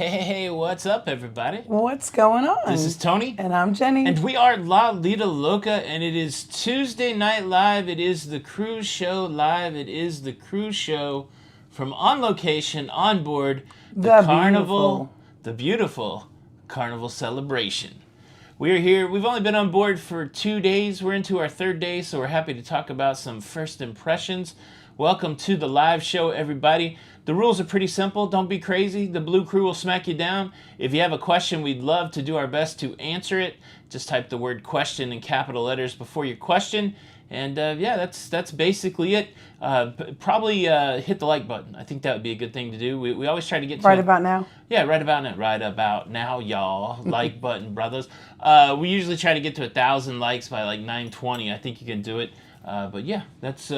Hey, what's up, everybody? What's going on? This is Tony. And I'm Jenny. And we are La Lita Loca, and it is Tuesday Night Live. It is the cruise show live. It is the cruise show from On Location, Onboard, the Carnival, the beautiful Carnival Celebration. We are here. We've only been on board for 2 days. We're into our third day, so we're happy to talk about some first impressions. Welcome to the live show, everybody. The rules are pretty simple. Don't be crazy. The blue crew will smack you down. If you have a question, we'd love to do our best to answer it. Just type the word question in capital letters before your question. And yeah, that's basically it. Probably hit the like button. I think that would be a good thing to do. We always try to get to right about now. Yeah, right about now. Right about now, y'all. Like button, brothers. We usually try to get to 1,000 likes by like 9:20. I think you can do it. But yeah, that's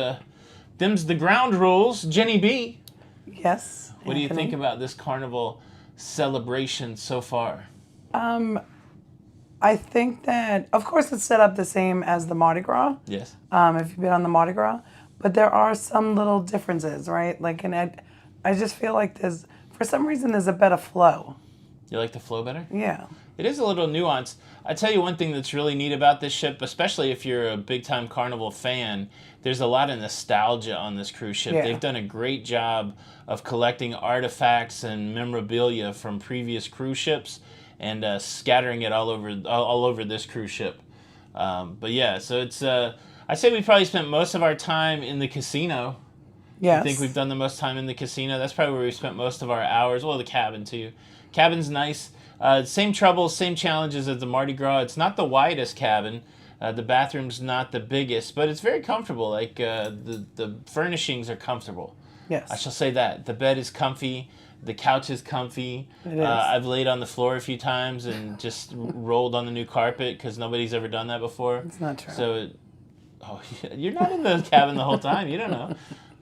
them's the ground rules. Jenny B. Yes. What do you think about this Carnival Celebration so far? I think that, of course, it's set up the same as the Mardi Gras. Yes. If you've been on the Mardi Gras, but there are some little differences, right? Like, I just feel like for some reason, there's a better flow. You like the flow better? Yeah. It is a little nuanced. I tell you one thing that's really neat about this ship, especially if you're a big-time Carnival fan, there's a lot of nostalgia on this cruise ship. Yeah. They've done a great job of collecting artifacts and memorabilia from previous cruise ships and scattering it all over this cruise ship. But yeah, so it's I say we probably spent most of our time in the casino. Yes. I think we've done the most time in the casino. That's probably where we spent most of our hours. Well, the cabin too. Cabin's nice. Same troubles, same challenges as the Mardi Gras. It's not the widest cabin. The bathroom's not the biggest, but it's very comfortable. Like the furnishings are comfortable. Yes. I shall say that. The bed is comfy. The couch is comfy. It is. I've laid on the floor a few times and just rolled on the new carpet because nobody's ever done that before. It's not true. So, you're not in the cabin the whole time. You don't know.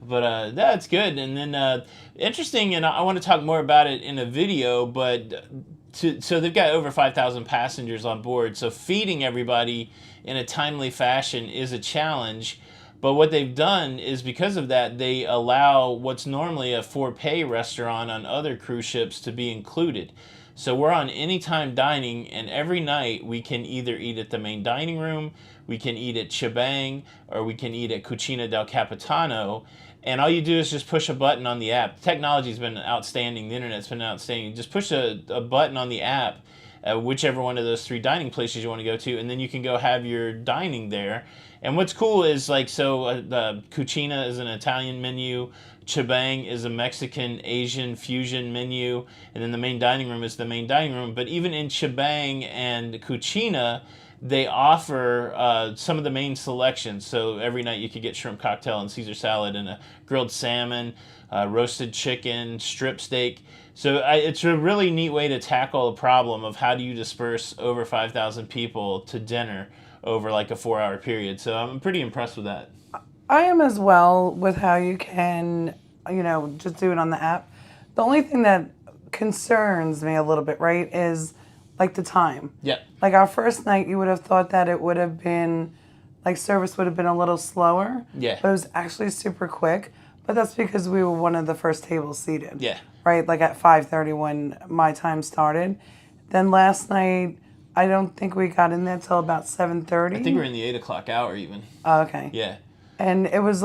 But that's good. And then interesting, and I want to talk more about it in a video, but so they've got over 5,000 passengers on board, so feeding everybody in a timely fashion is a challenge. But what they've done is, because of that, they allow what's normally a for-pay restaurant on other cruise ships to be included. So we're on anytime dining, and every night we can either eat at the main dining room, we can eat at Chibang, or we can eat at Cucina del Capitano. And all you do is just push a button on the app. Technology's been outstanding. The internet's been outstanding. Just push a button on the app, whichever one of those 3 dining places you want to go to, and then you can go have your dining there. And what's cool is, like, the Cucina is an Italian menu, Chibang is a Mexican, Asian fusion menu, and then the main dining room is the main dining room. But even in Chibang and Cucina, they offer some of the main selections. So every night you could get shrimp cocktail and Caesar salad and a grilled salmon, roasted chicken, strip steak. So it's a really neat way to tackle a problem of how do you disperse over 5,000 people to dinner over like a 4-hour period. So I'm pretty impressed with that. I am as well with how you can, just do it on the app. The only thing that concerns me a little bit, right, is like the time. Yeah. Like our first night, you would have thought that it would have been, like service would have been a little slower. Yeah. But it was actually super quick. But that's because we were one of the first tables seated. Yeah. Right, like at 5:30 when my time started. Then last night, I don't think we got in there till about 7:30. I think we're in the 8 o'clock hour even. Oh, okay. Yeah. And it was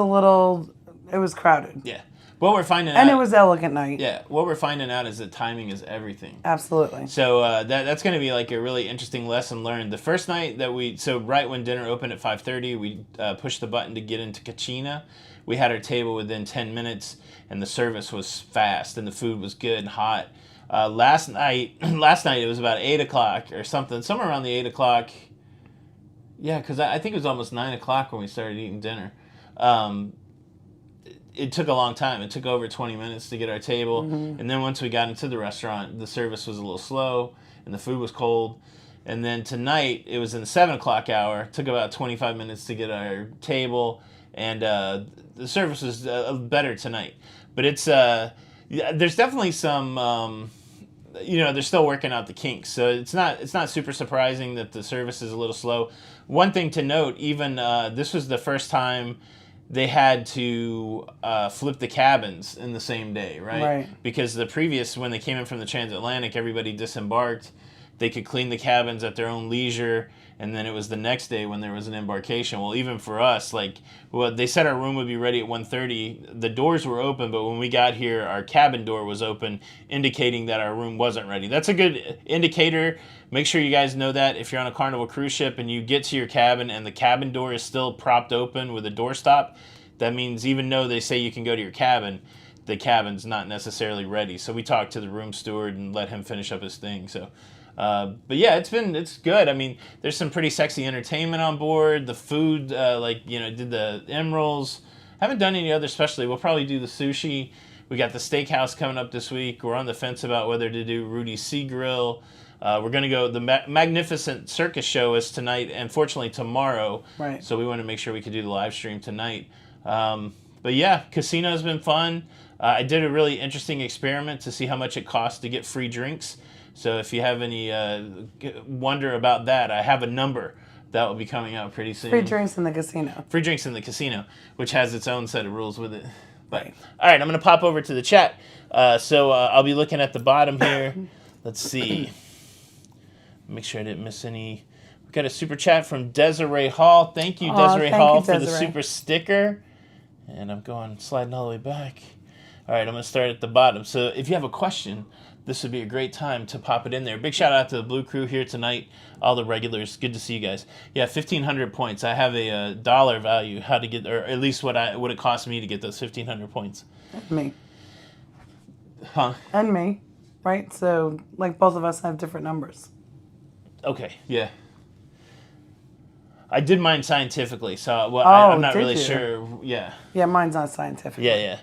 crowded. Yeah. What we're finding And out, it was elegant night. Yeah. What we're finding out is that timing is everything. Absolutely. So that's going to be like a really interesting lesson learned. The first night that right when dinner opened at 5:30, we pushed the button to get into Cucina. We had our table within 10 minutes, and the service was fast, and the food was good and hot. Last night it was about 8 o'clock or something, somewhere around the 8 o'clock. Yeah, because I think it was almost 9 o'clock when we started eating dinner. It took a long time. It took over 20 minutes to get our table. Mm-hmm. And then once we got into the restaurant, the service was a little slow, and the food was cold. And then tonight, it was in the 7 o'clock hour. It took about 25 minutes to get our table, and the service was better tonight. But it's there's definitely some they're still working out the kinks, so it's not super surprising that the service is a little slow. One thing to note, even this was the first time they had to flip the cabins in the same day, right? Right. Because the previous, when they came in from the transatlantic, everybody disembarked. They could clean the cabins at their own leisure, and then it was the next day when there was an embarkation. Well, even for us, like, well, they said our room would be ready at 1:30. The doors were open, but when we got here, our cabin door was open, indicating that our room wasn't ready. That's a good indicator. Make sure you guys know that if you're on a Carnival cruise ship and you get to your cabin and the cabin door is still propped open with a doorstop, that means even though they say you can go to your cabin, the cabin's not necessarily ready. So we talked to the room steward and let him finish up his thing. So, but yeah, it's good. I mean, there's some pretty sexy entertainment on board. The food, did the emeralds. Haven't done any other specialty. We'll probably do the sushi. We got the steakhouse coming up this week. We're on the fence about whether to do Rudy's Sea Grill. We're going to go, the Magnificent Circus show is tonight, and fortunately tomorrow. Right. So we want to make sure we could do the live stream tonight. But yeah, casino's been fun. I did a really interesting experiment to see how much it costs to get free drinks. So if you have any wonder about that, I have a number that will be coming out pretty soon. Free drinks in the casino. Free drinks in the casino, which has its own set of rules with it. But, Right. All right, I'm going to pop over to the chat. So I'll be looking at the bottom here. Let's see. Make sure I didn't miss any. We got a super chat from Desiree Hall. Thank you, Desiree Hall, for the super sticker. And I'm sliding all the way back. All right, I'm going to start at the bottom. So if you have a question, this would be a great time to pop it in there. Big shout out to the Blue Crew here tonight, all the regulars. Good to see you guys. Yeah, 1,500 points. I have a dollar value how to get, or at least what it cost me to get those 1,500 points. Me. Huh? And me, right? So, like, both of us have different numbers. Okay, yeah. I did mine scientifically, so I'm not really sure. Yeah. Yeah, mine's not scientific. Yeah.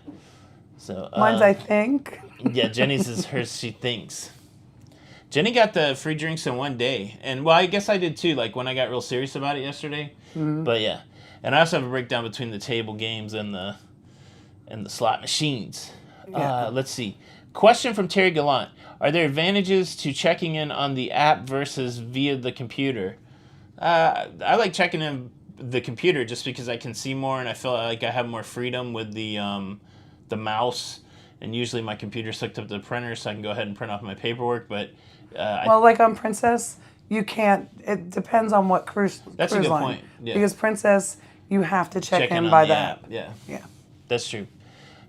So mine's, I think. Yeah, Jenny's is hers. She thinks. Jenny got the free drinks in one day, and well, I guess I did too. Like when I got real serious about it yesterday. Mm-hmm. But yeah, and I also have a breakdown between the table games and the slot machines. Yeah. Let's see. Question from Terry Gallant: are there advantages to checking in on the app versus via the computer? I like checking in the computer just because I can see more and I feel like I have more freedom with the mouse. And usually my computer's hooked up to the printer, so I can go ahead and print off my paperwork. But like on Princess, you can't. It depends on what cruise. That's cruise a good line. point. Yeah. Because Princess, you have to check in on by the that. Yeah. Yeah. That's true.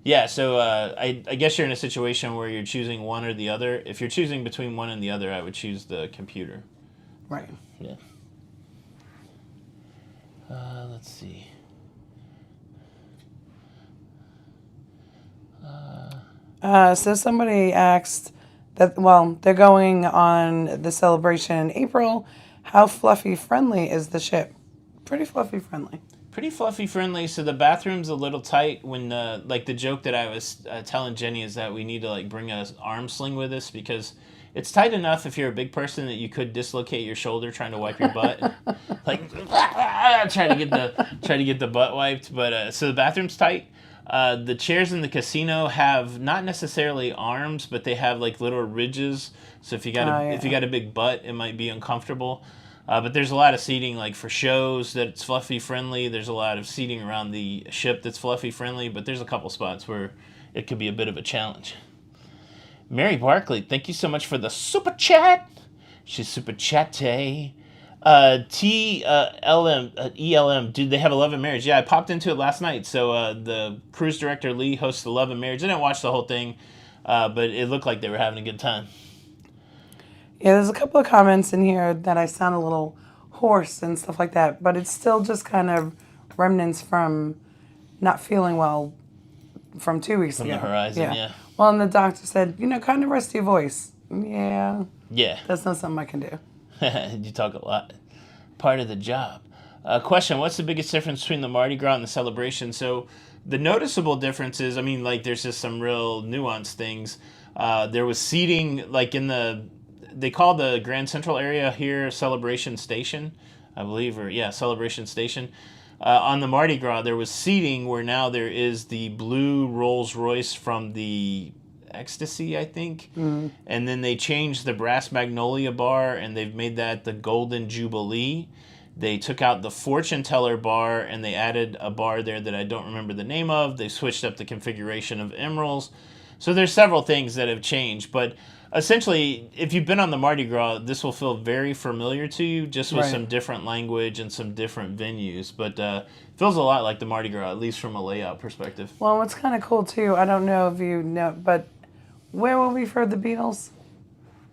Yeah, so I guess you're in a situation where you're choosing one or the other. If you're choosing between one and the other, I would choose the computer. Right. Yeah. Let's see. So somebody asked that, well, they're going on the celebration in April. How fluffy friendly is the ship? Pretty fluffy friendly. Pretty fluffy friendly. So the bathroom's a little tight. When like the joke that I was telling Jenny is that we need to like bring an arm sling with us because it's tight enough if you're a big person that you could dislocate your shoulder trying to wipe your butt, like try to get the butt wiped. But so the bathroom's tight. The chairs in the casino have not necessarily arms, but they have like little ridges. So if you got if you got a big butt, it might be uncomfortable. But there's a lot of seating like for shows that's fluffy friendly. There's a lot of seating around the ship that's fluffy friendly, but there's a couple spots where it could be a bit of a challenge. Mary Barkley, thank you so much for the super chat. She's super chatty. ELM, dude, they have a Love and Marriage. Yeah, I popped into it last night. So the cruise director Lee hosts the Love and Marriage. I didn't watch the whole thing, but it looked like they were having a good time. Yeah, there's a couple of comments in here that I sound a little hoarse and stuff like that, but it's still just kind of remnants from not feeling well from 2 weeks ago. From the horizon, yeah. Well, and the doctor said, kind of rest your voice. Yeah. Yeah. That's not something I can do. You talk a lot. Part of the job. Question, what's the biggest difference between the Mardi Gras and the celebration? So the noticeable differences, there's just some real nuanced things. There was seating, like they call the Grand Central area here Celebration Station, I believe, Celebration Station. On the Mardi Gras, there was seating where now there is the blue Rolls Royce from the Ecstasy, I think. Mm-hmm. And then they changed the Brass Magnolia bar, and they've made that the Golden Jubilee. They took out the fortune teller bar and they added a bar there that I don't remember the name of. They switched up the configuration of emeralds. So there's several things that have changed, but essentially, if you've been on the Mardi Gras, this will feel very familiar to you, just with some different language and some different venues. But feels a lot like the Mardi Gras, at least from a layout perspective. Well, what's kind of cool too, I don't know if you know, but where will we for the Beatles?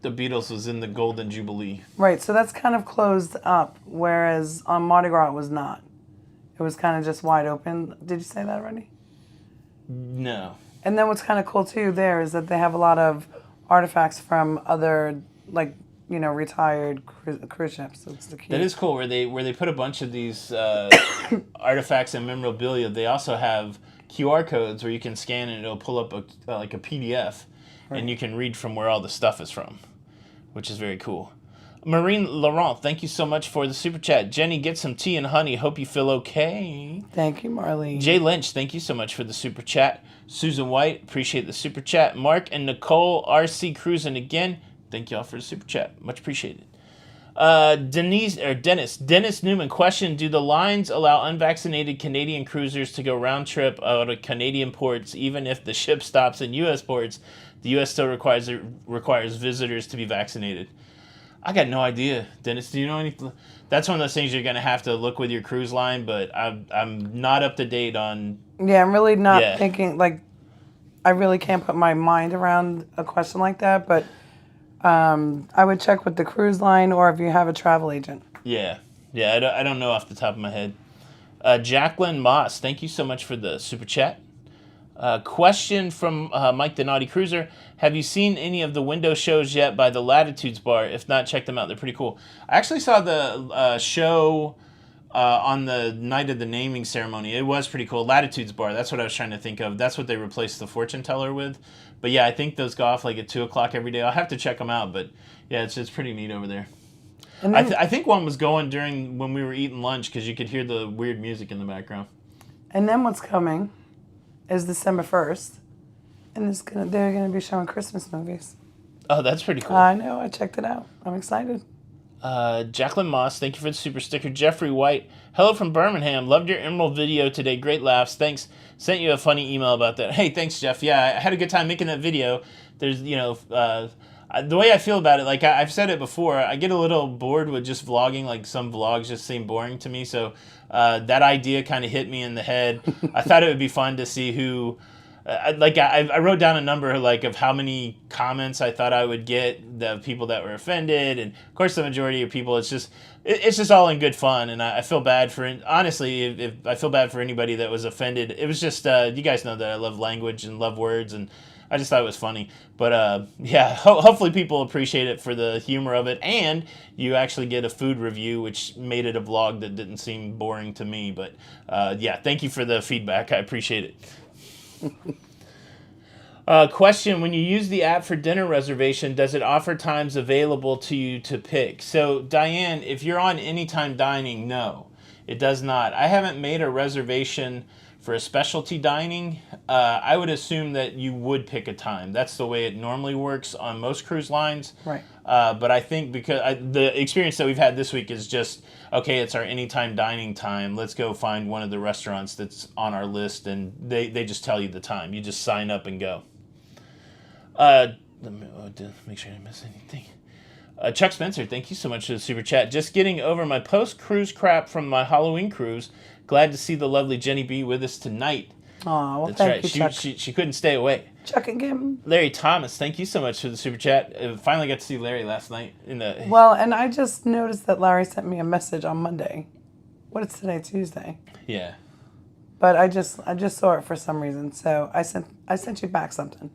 The Beatles was in the Golden Jubilee. Right, so that's kind of closed up, whereas on Mardi Gras it was not. It was kind of just wide open. Did you say that already? No. And then what's kind of cool too there is that they have a lot of artifacts from other, like, you know, retired cruise ships. So it's the key. That is cool. Where they put a bunch of these artifacts and memorabilia. They also have QR codes where you can scan and it'll pull up like a PDF, and you can read from where all the stuff is from, which is very cool. Marine Laurent, thank you so much for the super chat. Jenny, get some tea and honey. Hope you feel okay. Thank you, Marlene. Jay Lynch, thank you so much for the super chat. Susan White, appreciate the super chat. Mark and Nicole, RC Cruising again. Thank y'all for the super chat. Much appreciated. Dennis Newman, question, do the lines allow unvaccinated Canadian cruisers to go round trip out of Canadian ports even if the ship stops in U.S. ports? The U.S. still requires visitors to be vaccinated. I got no idea, Dennis. Do you know anything? That's one of those things you're going to have to look with your cruise line, but I'm not up to date on... Yeah, I'm really not thinking, like, I really can't put my mind around a question like that, but I would check with the cruise line or if you have a travel agent. Yeah, I don't know off the top of my head. Jacqueline Moss, thank you so much for the super chat. Question from Mike the Naughty Cruiser. Have you seen any of the window shows yet by the Latitudes Bar? If not, check them out. They're pretty cool. I actually saw the show on the night of the naming ceremony. It was pretty cool. Latitudes Bar, that's what I was trying to think of. That's what they replaced the fortune teller with. But yeah, I think those go off like at 2 o'clock every day. I'll have to check them out, but yeah, it's pretty neat over there. And then, I think one was going during when we were eating lunch because you could hear the weird music in the background. And then what's coming is December 1st, and they're going to be showing Christmas movies. Oh, that's pretty cool. I know. I checked it out. I'm excited. Jacqueline Moss, thank you for the super sticker. Jeffrey White, hello from Birmingham. Loved your Emerald video today. Great laughs. Thanks. Sent you a funny email about that. Hey, thanks, Jeff. Yeah, I had a good time making that video. There's, the way I feel about it, like I've said it before, I get a little bored with just vlogging. Like some vlogs just seem boring to me. So that idea kind of hit me in the head. I thought it would be fun to see who... I wrote down a number of how many comments I thought I would get, the people that were offended, and of course the majority of people, it's just all in good fun, and I feel bad for, honestly, if I feel bad for anybody that was offended. It was just, you guys know that I love language and love words, and I just thought it was funny. But yeah, hopefully people appreciate it for the humor of it, and you actually get a food review, which made it a vlog that didn't seem boring to me. But yeah, thank you for the feedback. I appreciate it. Question, when you use the app for dinner reservation, does it offer times available to you to pick? So, Diane, if you're on Anytime Dining, no, it does not. I haven't made a reservation for a specialty dining. I would assume that you would pick a time. That's the way it normally works on most cruise lines. Right. But I think because the experience that we've had this week is just, okay, it's our Anytime Dining time. Let's go find one of the restaurants that's on our list, and they just tell you the time. You just sign up and go. Let me make sure I didn't miss anything. Chuck Spencer, thank you so much for the super chat. Just getting over my post-cruise crap from my Halloween cruise. Glad to see the lovely Jenny B with us tonight. Oh, well, that's thank right. you, Chuck. She couldn't stay away. Chuck and Kim. Larry Thomas, thank you so much for the super chat. Finally got to see Larry last night. Well, and I just noticed that Larry sent me a message on Monday. What is today? Tuesday. Yeah. But I just saw it for some reason, so I sent you back something.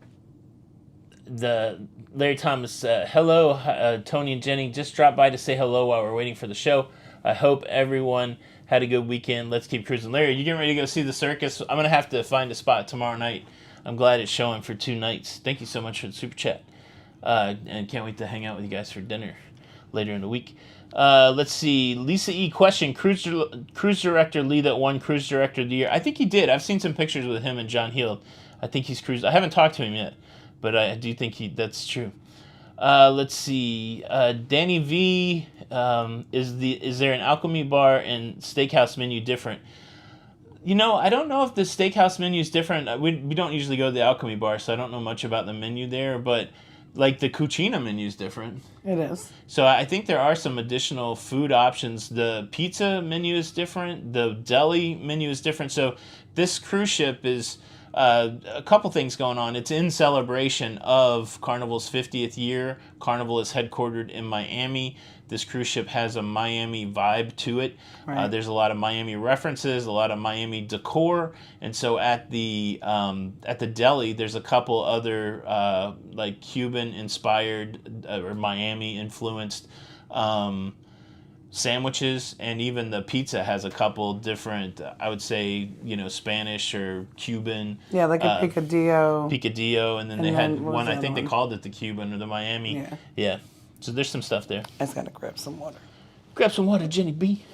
The Larry Thomas, hello, Tony and Jenny. Just dropped by to say hello while we're waiting for the show. I hope everyone had a good weekend. Let's keep cruising. Larry, you getting ready to go see the circus? I'm going to have to find a spot tomorrow night. I'm glad it's showing for 2 nights. Thank you so much for the super chat. And can't wait to hang out with you guys for dinner later in the week. Let's see. Lisa E. question. Cruise director Lee that won Cruise Director of the Year. I think he did. I've seen some pictures with him and John Heald. I think he's cruised. I haven't talked to him yet, but I do think that's true. Let's see. Danny V, is there an alchemy bar and steakhouse menu different? I don't know if the steakhouse menu is different. We don't usually go to the alchemy bar, so I don't know much about the menu there. But like the cucina menu is different. It is. So I think there are some additional food options. The pizza menu is different. The deli menu is different. So this cruise ship is a couple things going on. It's in celebration of Carnival's 50th year. Carnival is headquartered in Miami. This cruise ship has a Miami vibe to it. Right. There's a lot of Miami references, a lot of Miami decor, and so at the deli, there's a couple other like Cuban-inspired or Miami-influenced sandwiches, and even the pizza has a couple different, I would say, Spanish or Cuban. Yeah, like a picadillo. Picadillo, and then they had one, I think they called it the Cuban or the Miami. Yeah. Yeah. So there's some stuff there. I just gotta grab some water. Grab some water, Jenny B.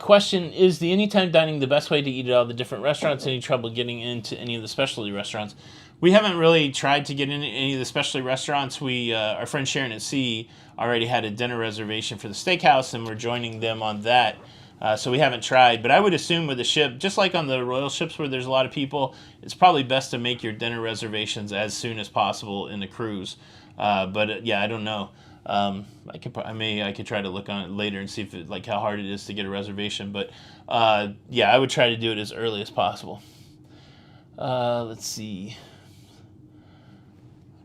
Question, is the anytime dining the best way to eat at all the different restaurants? Any trouble getting into any of the specialty restaurants? We haven't really tried to get into any of the specialty restaurants. Our friend Sharon at Sea already had a dinner reservation for the steakhouse, and we're joining them on that. So we haven't tried, but I would assume with the ship, just like on the Royal ships where there's a lot of people, it's probably best to make your dinner reservations as soon as possible in the cruise. But yeah, I don't know. I could try to look on it later and see if how hard it is to get a reservation. But yeah, I would try to do it as early as possible. Let's see.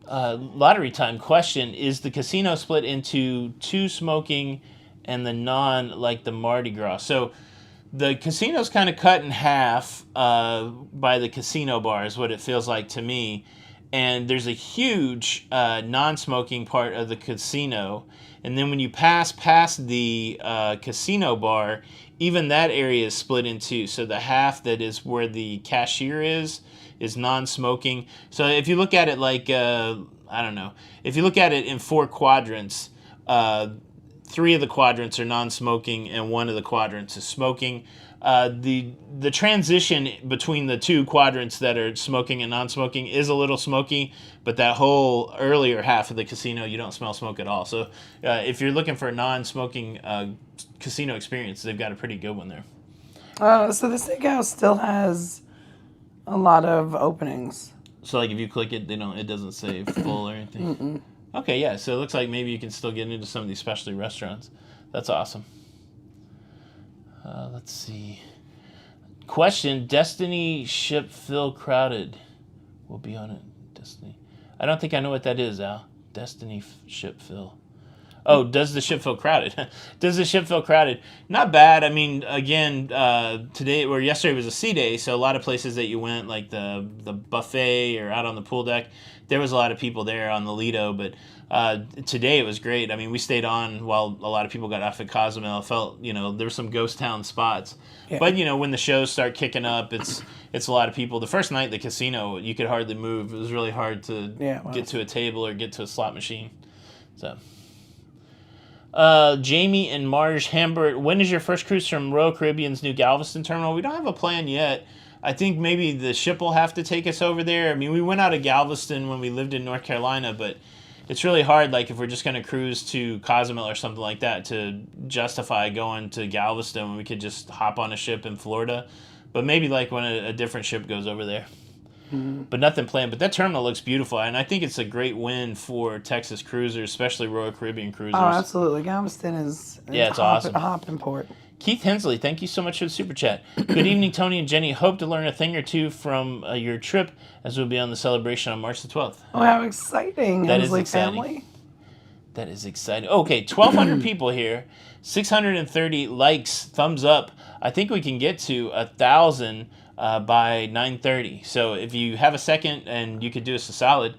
Lottery time question: is the casino split into two smoking and the non, like the Mardi Gras? So the casino's kind of cut in half by the casino bar is what it feels like to me. And there's a huge non-smoking part of the casino. And then when you pass past the casino bar, even that area is split in two. So the half that is where the cashier is non-smoking. So if you look at it like, I don't know, if you look at it in 4 quadrants, 3 of the quadrants are non-smoking and 1 of the quadrants is smoking. The transition between the 2 quadrants that are smoking and non-smoking is a little smoky, but that whole earlier half of the casino, you don't smell smoke at all. So if you're looking for a non-smoking casino experience, they've got a pretty good one there. So the steakhouse still has a lot of openings. So like if you click it, it doesn't say full or anything. Mm-mm. Okay, yeah. So it looks like maybe you can still get into some of these specialty restaurants. That's awesome. Let's see. Question: Destiny ship fill crowded. We'll be on it. Destiny. I don't think I know what that is, Al. Destiny ship fill. Oh, does the ship feel crowded? Does the ship feel crowded? Not bad. I mean, again, yesterday was a sea day, so a lot of places that you went, like the buffet or out on the pool deck, there was a lot of people there on the Lido. But today it was great. I mean, we stayed on while a lot of people got off at Cozumel. It felt, there were some ghost town spots. Yeah. But when the shows start kicking up, it's a lot of people. The first night at the casino, you could hardly move. It was really hard to get to a table or get to a slot machine. So. Jamie and Marge Hambert, when is your first cruise from Royal Caribbean's new Galveston terminal? We don't have a plan yet. I think maybe the ship will have to take us over there. I mean, we went out of Galveston when we lived in North Carolina, but it's really hard, like if we're just going to cruise to Cozumel or something like that, to justify going to Galveston when we could just hop on a ship in Florida. But maybe like when a different ship goes over there. Mm-hmm. But nothing planned. But that terminal looks beautiful, and I think it's a great win for Texas cruisers, especially Royal Caribbean cruisers. Oh, absolutely. Galveston is it's awesome. A hopping port. Keith Hensley, thank you so much for the super chat. Good evening, Tony and Jenny. Hope to learn a thing or two from your trip, as we'll be on the celebration on March the 12th. Oh, how exciting. That Hensley is exciting. Family. That is exciting. Okay, 1,200 people here, 630 likes, thumbs up. I think we can get to 1,000 by 9:30. So if you have a second and you could do us a solid,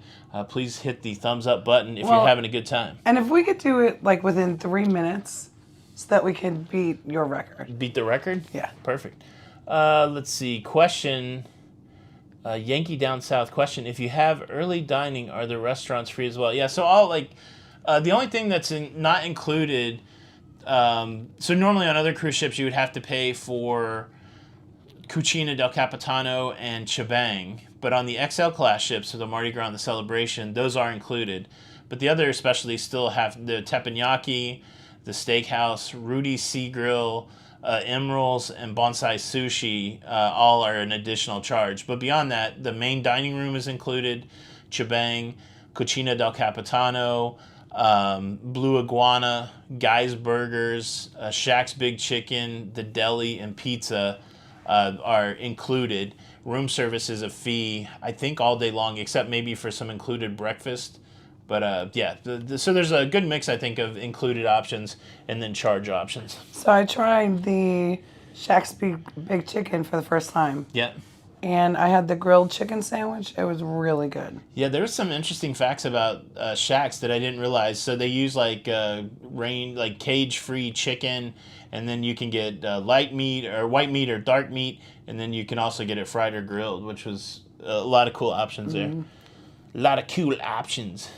please hit the thumbs up button if you're having a good time. And if we could do it like within 3 minutes so that we could beat your record. Beat the record? Yeah. Perfect. Let's see. Question, Yankee Down South question. If you have early dining, are the restaurants free as well? Yeah, so the only thing that's not included, so normally on other cruise ships you would have to pay for Cucina del Capitano and Chibang, but on the XL class ships, so the Mardi Gras and the Celebration, those are included. But the other specialties still have the teppanyaki, the steakhouse, Rudy's Sea Grill, Emerald's, and Bonsai Sushi, all are an additional charge. But beyond that, the main dining room is included, Chibang, Cucina del Capitano, Blue Iguana, Guy's Burgers, Shaq's Big Chicken, the deli, and pizza are included. Room service is a fee, I think, all day long, except maybe for some included breakfast. But yeah, so there's a good mix, I think, of included options and then charge options. So I tried the Shaq's Big Chicken for the first time. Yeah. And I had the grilled chicken sandwich. It was really good. Yeah, there's some interesting facts about Shaq's that I didn't realize. So they use like cage-free chicken, and then you can get light meat or white meat or dark meat, and then you can also get it fried or grilled, which was a lot of cool options there. A lot of cool options.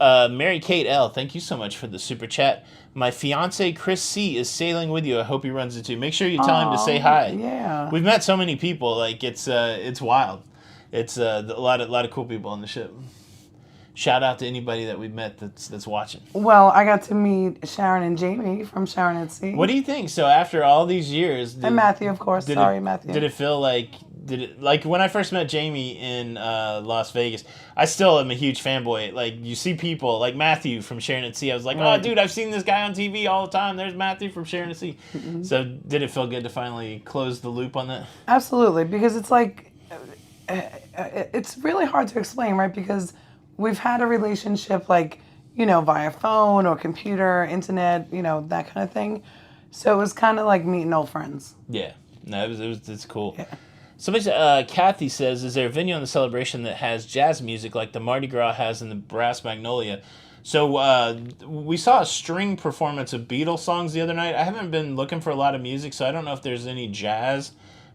Mary Kate L., thank you so much for the super chat. My fiance Chris C is sailing with you. I hope he runs into you. Make sure you tell him to say hi. Yeah. We've met so many people. Like it's wild. It's a lot of cool people on the ship. Shout out to anybody that we've met that's watching. Well, I got to meet Sharon and Jamie from Sharon at Sea. What do you think? So after all these years, and Matthew, of course. Matthew. Did it feel like? Like when I first met Jamie in Las Vegas, I still am a huge fanboy. Like you see people like Matthew from Sharon at Sea. I was like, oh, dude, I've seen this guy on TV all the time. There's Matthew from Sharon at Sea. Mm-hmm. So did it feel good to finally close the loop on that? Absolutely, because it's like, it's really hard to explain, right? Because we've had a relationship like, via phone or computer, internet, that kind of thing. So it was kind of like meeting old friends. Yeah, no, it's cool. Yeah. Somebody, Kathy says, is there a venue on the Celebration that has jazz music like the Mardi Gras has in the Brass Magnolia? So we saw a string performance of Beatles songs the other night. I haven't been looking for a lot of music, so I don't know if there's any jazz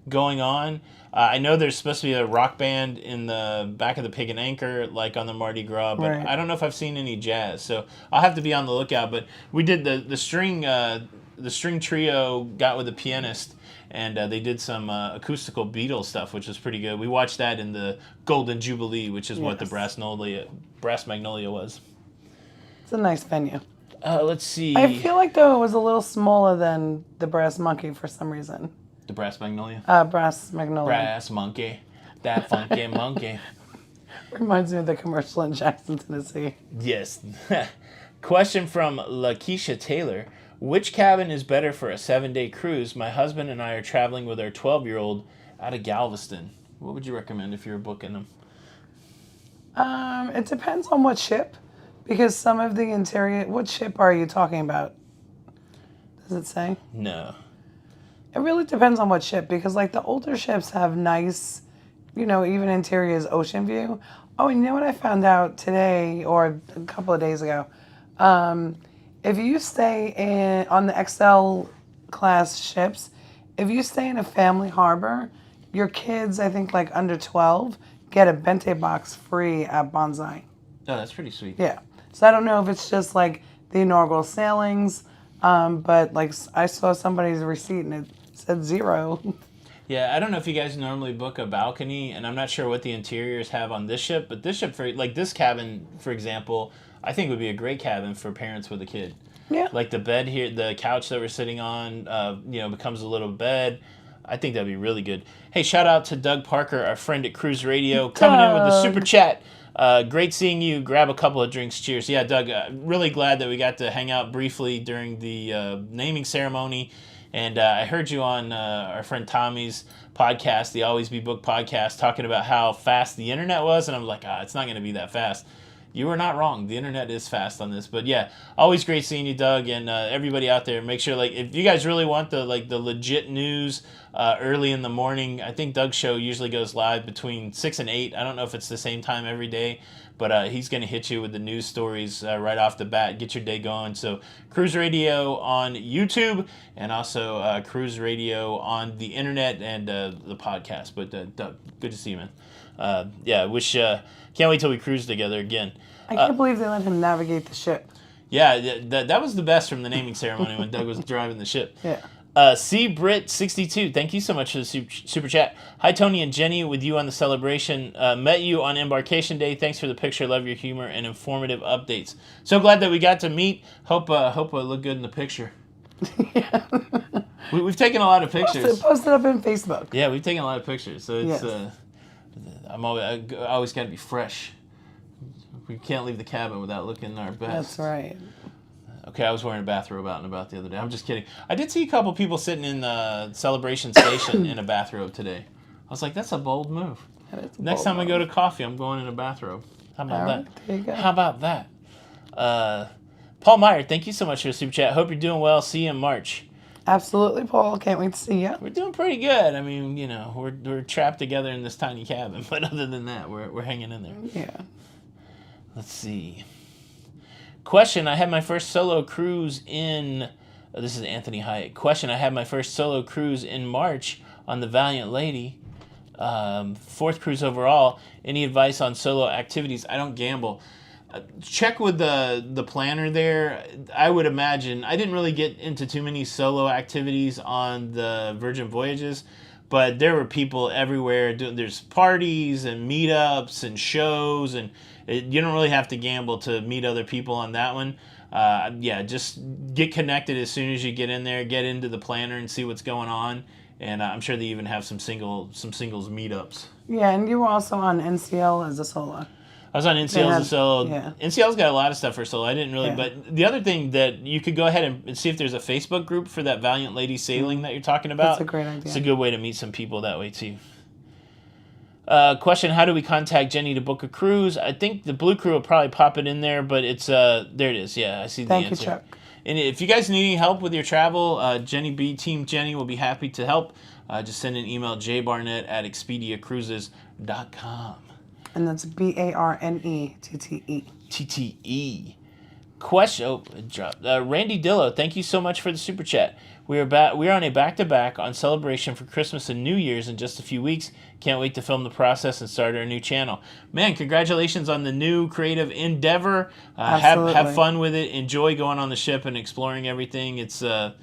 going on. I know there's supposed to be a rock band in the back of the Pig and Anchor, like on the Mardi Gras, but right. I don't know if I've seen any jazz. So I'll have to be on the lookout. But we did the string trio got with a pianist. And they did some acoustical Beatles stuff, which was pretty good. We watched that in the Golden Jubilee, which is what the Brass Magnolia was. It's a nice venue. Let's see. I feel like, though, it was a little smaller than the Brass Monkey for some reason. The Brass Magnolia? Brass Magnolia. Brass Monkey. That funky monkey. Reminds me of the commercial in Jackson, Tennessee. Yes. Question from Lakeisha Taylor. Which cabin is better for a 7-day cruise? My husband and I are traveling with our 12-year-old out of Galveston. What would you recommend if you were booking them? It depends on what ship, because some of the interior... What ship are you talking about? Does it say? No. It really depends on what ship, because like the older ships have nice, even interiors, ocean view. Oh, and you know what I found out today or a couple of days ago? If you stay on the XL class ships, if you stay in a family harbor, your kids, I think like under 12, get a bente box free at Bonsai. Oh, that's pretty sweet. Yeah. So I don't know if it's just like the inaugural sailings, but like I saw somebody's receipt and it said 0. Yeah, I don't know if you guys normally book a balcony, and I'm not sure what the interiors have on this ship, but this ship, for like this cabin, for example, I think would be a great cabin for parents with a kid. Yeah. Like the bed here, the couch that we're sitting on, becomes a little bed. I think that'd be really good. Hey, shout out to Doug Parker, our friend at Cruise Radio, coming in with the super chat. Great seeing you. Grab a couple of drinks. Cheers. Yeah, Doug, really glad that we got to hang out briefly during the naming ceremony. And I heard you on our friend Tommy's podcast, the Always Be Booked podcast, talking about how fast the internet was. And I'm like, it's not going to be that fast. You were not wrong. The internet is fast on this. But yeah, always great seeing you, Doug, and everybody out there. Make sure, if you guys really want the legit news early in the morning, I think Doug's show usually goes live between 6 and 8. I don't know if it's the same time every day, but he's going to hit you with the news stories right off the bat, get your day going. So Cruise Radio on YouTube and also Cruise Radio on the internet and the podcast. But Doug, good to see you, man. Can't wait till we cruise together again. I can't believe they let him navigate the ship. Yeah, that was the best from the naming ceremony when Doug was driving the ship. Yeah. CBrit62, thank you so much for the super chat. Hi, Tony and Jenny, with you on the celebration. Met you on Embarkation Day. Thanks for the picture. Love your humor and informative updates. So glad that we got to meet. Hope I look good in the picture. Yeah. We've taken a lot of pictures. Post it up on Facebook. Yeah, we've taken a lot of pictures. So it's Yes. I always got to be fresh. We can't leave the cabin without looking our best. That's right. Okay, I was wearing a bathrobe out and about the other day. I'm just kidding. I did see a couple people sitting in the celebration station in a bathrobe today. I was like, that's a bold move. Next time I go to coffee, I'm going in a bathrobe. How about that? There you go. How about that? Paul Meyer, thank you so much for the super chat. Hope you're doing well. See you in March. Absolutely, Paul. Can't wait to see you. We're doing pretty good. I mean, we're trapped together in this tiny cabin, but other than that, we're hanging in there. Yeah. Let's see. Question, I had my first solo cruise in... this is Anthony Hyatt. Question, I had my first solo cruise in March on the Valiant Lady. 4th cruise overall. Any advice on solo activities? I don't gamble. Check with the planner there. I would imagine... I didn't really get into too many solo activities on the Virgin Voyages, but there were people everywhere. There's parties and meetups and shows, and you don't really have to gamble to meet other people on that one. Yeah, just get connected as soon as you get in there. Get into the planner and see what's going on. And I'm sure they even have some singles meetups. Yeah, and you were also on NCL as a solo. I was on NCL as a solo. Yeah. NCL's got a lot of stuff for solo. I didn't really, Yeah. but the other thing that you could go ahead and see if there's a Facebook group for that Valiant Lady sailing that you're talking about. That's a great idea. It's a good way to meet some people that way too. Question, how do we contact Jenny to book a cruise? I think the Blue Crew will probably pop it in there, but it's, there it is. Yeah, I see the answer. Thank you, Chuck. And if you guys need any help with your travel, Jenny B, Team Jenny will be happy to help. Just send an email, jbarnett@expediacruises.com. And that's BARNETTE. TTE. Question. Oh, it dropped. Randy Dillo, thank you so much for the super chat. We are on a back-to-back on celebration for Christmas and New Year's in just a few weeks. Can't wait to film the process and start our new channel. Man, congratulations on the new creative endeavor. Have fun with it. Enjoy going on the ship and exploring everything. It's a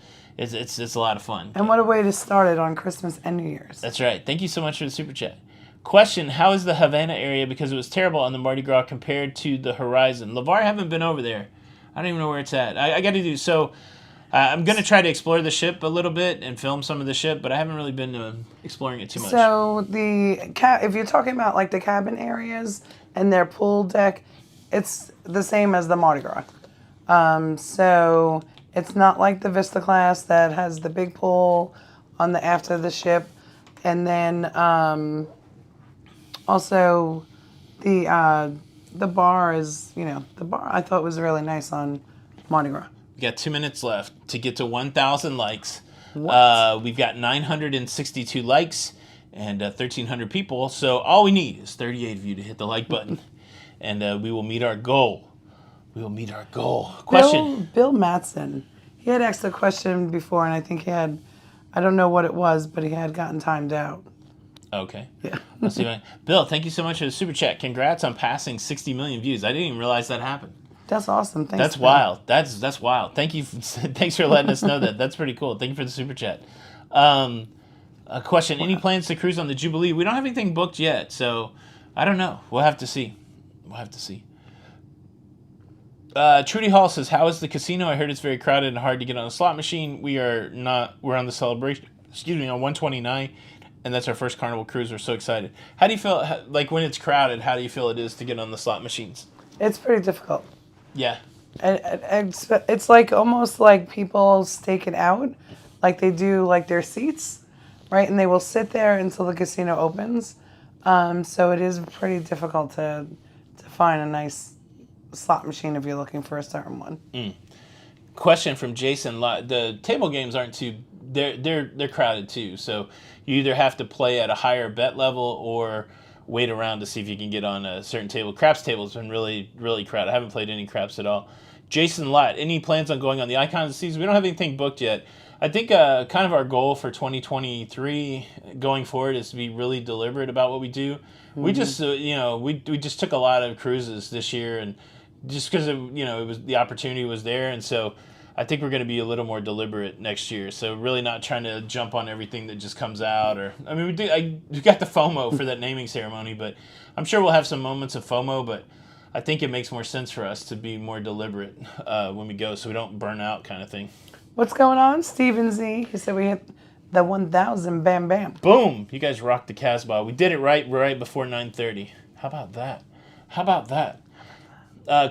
lot of fun. And what a way to start it on Christmas and New Year's. That's right. Thank you so much for the super chat. Question, how is the Havana area, because it was terrible on the Mardi Gras, compared to the Horizon? LeVar, I haven't been over there. I don't even know where it's at. I got to do so. I'm going to try to explore the ship a little bit and film some of the ship, but I haven't really been exploring it too much. So if you're talking about like the cabin areas and their pool deck, it's the same as the Mardi Gras. So it's not like the Vista class that has the big pool on the aft of the ship, and then also the bar is, the bar I thought was really nice on Mardi Gras. We got 2 minutes left to get to 1,000 likes. What? We've got 962 likes and 1,300 people. So all we need is 38 of you to hit the like button, and we will meet our goal. We will meet our goal. Question. Bill Matson. He had asked a question before, and I think he had, I don't know what it was, but he had gotten timed out. Okay. Yeah. Let's see. Bill, thank you so much for the super chat. Congrats on passing 60 million views. I didn't even realize that happened. That's awesome. Thanks. That's wild. That's wild. Thank you. Thanks for letting us know that. That's pretty cool. Thank you for the super chat. A question. Any plans to cruise on the Jubilee? We don't have anything booked yet, so I don't know. We'll have to see. Trudy Hall says, how is the casino? I heard it's very crowded and hard to get on a slot machine. We're on the celebration, on 129, and that's our first Carnival cruise. We're so excited. How do you feel, like when it's crowded, how do you feel it is to get on the slot machines? It's pretty difficult. Yeah. It's like almost like people stake it out, like they do like their seats, right? And they will sit there until the casino opens. So it is pretty difficult to find a nice slot machine if you're looking for a certain one. Question from Jason. The table games aren't too. They're crowded too. So you either have to play at a higher bet level or wait around to see if you can get on a certain table. Craps table has been really, really crowded. I haven't played any craps at all. Jason Lott, any plans on going on the Icons of the Seas? We don't have anything booked yet. I think kind of our goal for 2023 going forward is to be really deliberate about what we do. Mm-hmm. We just, we just took a lot of cruises this year, and just because it was the opportunity was there, and so I think we're going to be a little more deliberate next year. So really not trying to jump on everything that just comes out. We got the FOMO for that naming ceremony, but I'm sure we'll have some moments of FOMO. But I think it makes more sense for us to be more deliberate when we go, so we don't burn out, kind of thing. What's going on, Steven Z? He said we hit the 1,000. Bam, bam. Boom! You guys rocked the Casbah. We did it right before 9:30. How about that?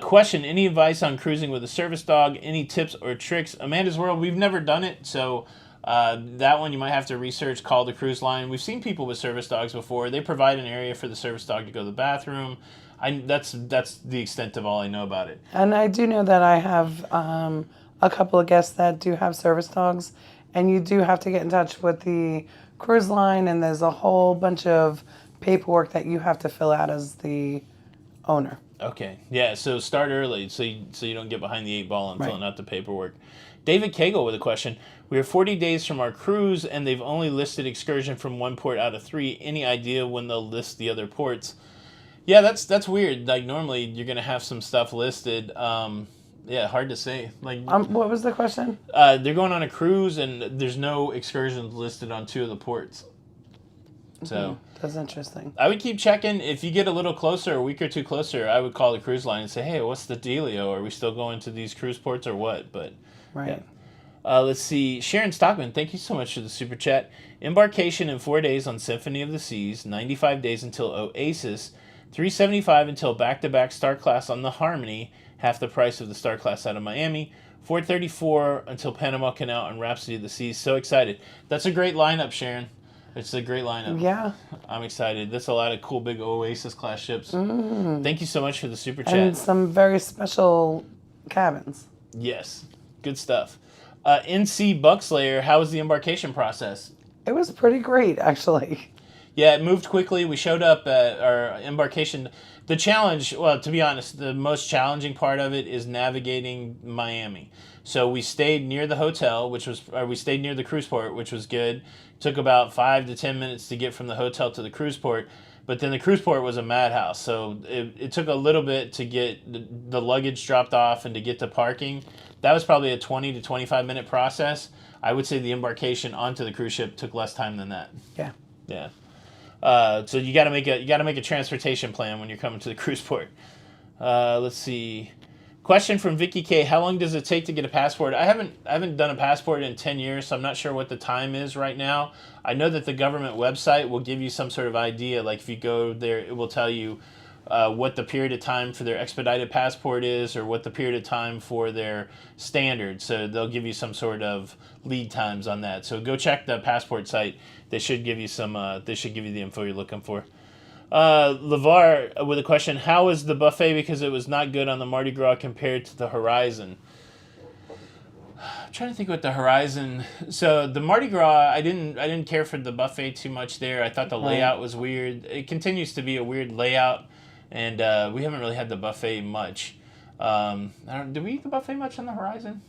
Question, any advice on cruising with a service dog? Any tips or tricks? Amanda's World, we've never done it, so that one you might have to research, call the cruise line. We've seen people with service dogs before. They provide an area for the service dog to go to the bathroom. That's the extent of all I know about it. And I do know that I have a couple of guests that do have service dogs, and you do have to get in touch with the cruise line, and there's a whole bunch of paperwork that you have to fill out as the owner. Okay, yeah, so start early so you don't get behind the 8 ball on filling out the paperwork. David Cagle with a question. We are 40 days from our cruise, and they've only listed excursion from 1 port out of 3. Any idea when they'll list the other ports? Yeah, that's weird. Like, normally you're going to have some stuff listed. Yeah, hard to say. Like, what was the question? They're going on a cruise, and there's no excursions listed on 2 of the ports. So that's interesting. I would keep checking. If you get a little closer, a week or 2 closer, I would call the cruise line and say, hey, what's the dealio? Are we still going to these cruise ports or what? But right. Yeah. Let's see. Sharon Stockman, thank you so much for the super chat. Embarkation in 4 days on Symphony of the Seas, 95 days until Oasis, $375 until back-to-back Star Class on the Harmony, half the price of the Star Class out of Miami, $434 until Panama Canal and Rhapsody of the Seas. So excited. That's a great lineup, Sharon. It's a great lineup. Yeah. I'm excited. That's a lot of cool big Oasis class ships. Thank you so much for the super chat. And some very special cabins. Yes. Good stuff. NC Buckslayer, how was the embarkation process? It was pretty great, actually. Yeah, it moved quickly. We showed up at our embarkation. The challenge, well, to be honest, the most challenging part of it is navigating Miami. So we stayed near the hotel, we stayed near the cruise port, which was good. Took about 5 to 10 minutes to get from the hotel to the cruise port. But then the cruise port was a madhouse. So it took a little bit to get the luggage dropped off and to get to parking. That was probably a 20 to 25 minute process. I would say the embarkation onto the cruise ship took less time than that. Yeah. Yeah. So you got to make a transportation plan when you're coming to the cruise port. Let's see. Question from Vicky K. How long does it take to get a passport? I haven't done a passport in 10 years, so I'm not sure what the time is right now. I know that the government website will give you some sort of idea. Like if you go there, it will tell you what the period of time for their expedited passport is, or what the period of time for their standard. So they'll give you some sort of lead times on that. So go check the passport site. They should give you they should give you the info you're looking for. LeVar with a question: how was the buffet? Because it was not good on the Mardi Gras compared to the Horizon. I'm trying to think what the Horizon. So the Mardi Gras, I didn't care for the buffet too much there. I thought the layout was weird. It continues to be a weird layout, and we haven't really had the buffet much. Did we eat the buffet much on the Horizon?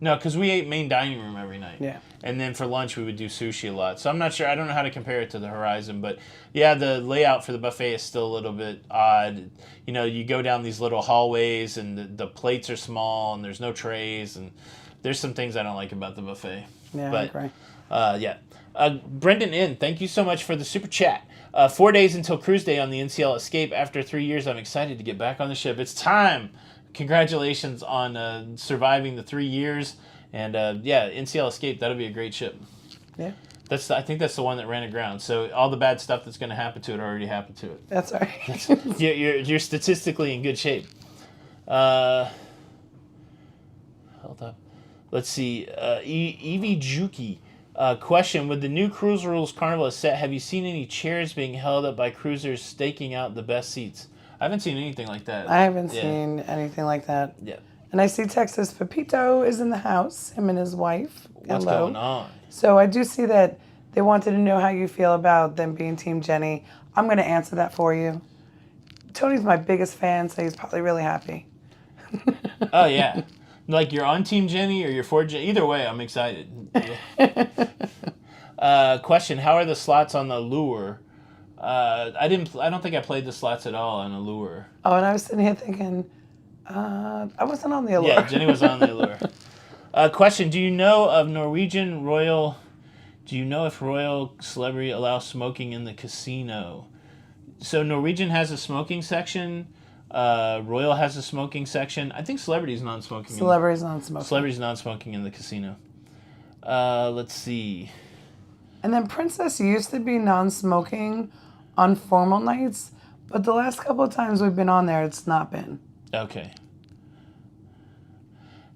No, because we ate main dining room every night. Yeah. And then for lunch, we would do sushi a lot. So I'm not sure. I don't know how to compare it to the Horizon. But, yeah, the layout for the buffet is still a little bit odd. You know, you go down these little hallways, and the plates are small, and there's no trays. And there's some things I don't like about the buffet. Yeah, but, I agree. Yeah. Brendan N., thank you so much for the super chat. 4 days until cruise day on the NCL Escape. After 3 years, I'm excited to get back on the ship. It's time. Congratulations on surviving the 3 years. And, yeah, NCL Escape, that'll be a great ship. Yeah. I think that's the one that ran aground. So all the bad stuff that's going to happen to it already happened to it. That's right. You're statistically in good shape. Hold up. Let's see. Evie Juki. Question: with the new cruise rules Carnival has set, have you seen any chairs being held up by cruisers staking out the best seats? I haven't seen anything like that. I haven't seen anything like that. Yeah. And I see Texas Pepito is in the house, him and his wife. What's Hello. going on? So I do see that they wanted to know how you feel about them being Team Jenny. I'm going to answer that for you. Tony's my biggest fan, so he's probably really happy. Oh, yeah. Like you're on Team Jenny or you're for Jenny. Either way, I'm excited. Question: how are the slots on the Lure? I don't think I played the slots at all on Allure. Oh, and I was sitting here thinking, I wasn't on the Allure. Yeah, Jenny was on the Allure. Question: Do you know if Royal Celebrity allows smoking in the casino? So Norwegian has a smoking section. Royal has a smoking section. I think Celebrity's non-smoking. Celebrity's non-smoking. Celebrity's non-smoking in the casino. Let's see. And then Princess used to be non-smoking on formal nights, but the last couple of times we've been on there, it's not been. Okay.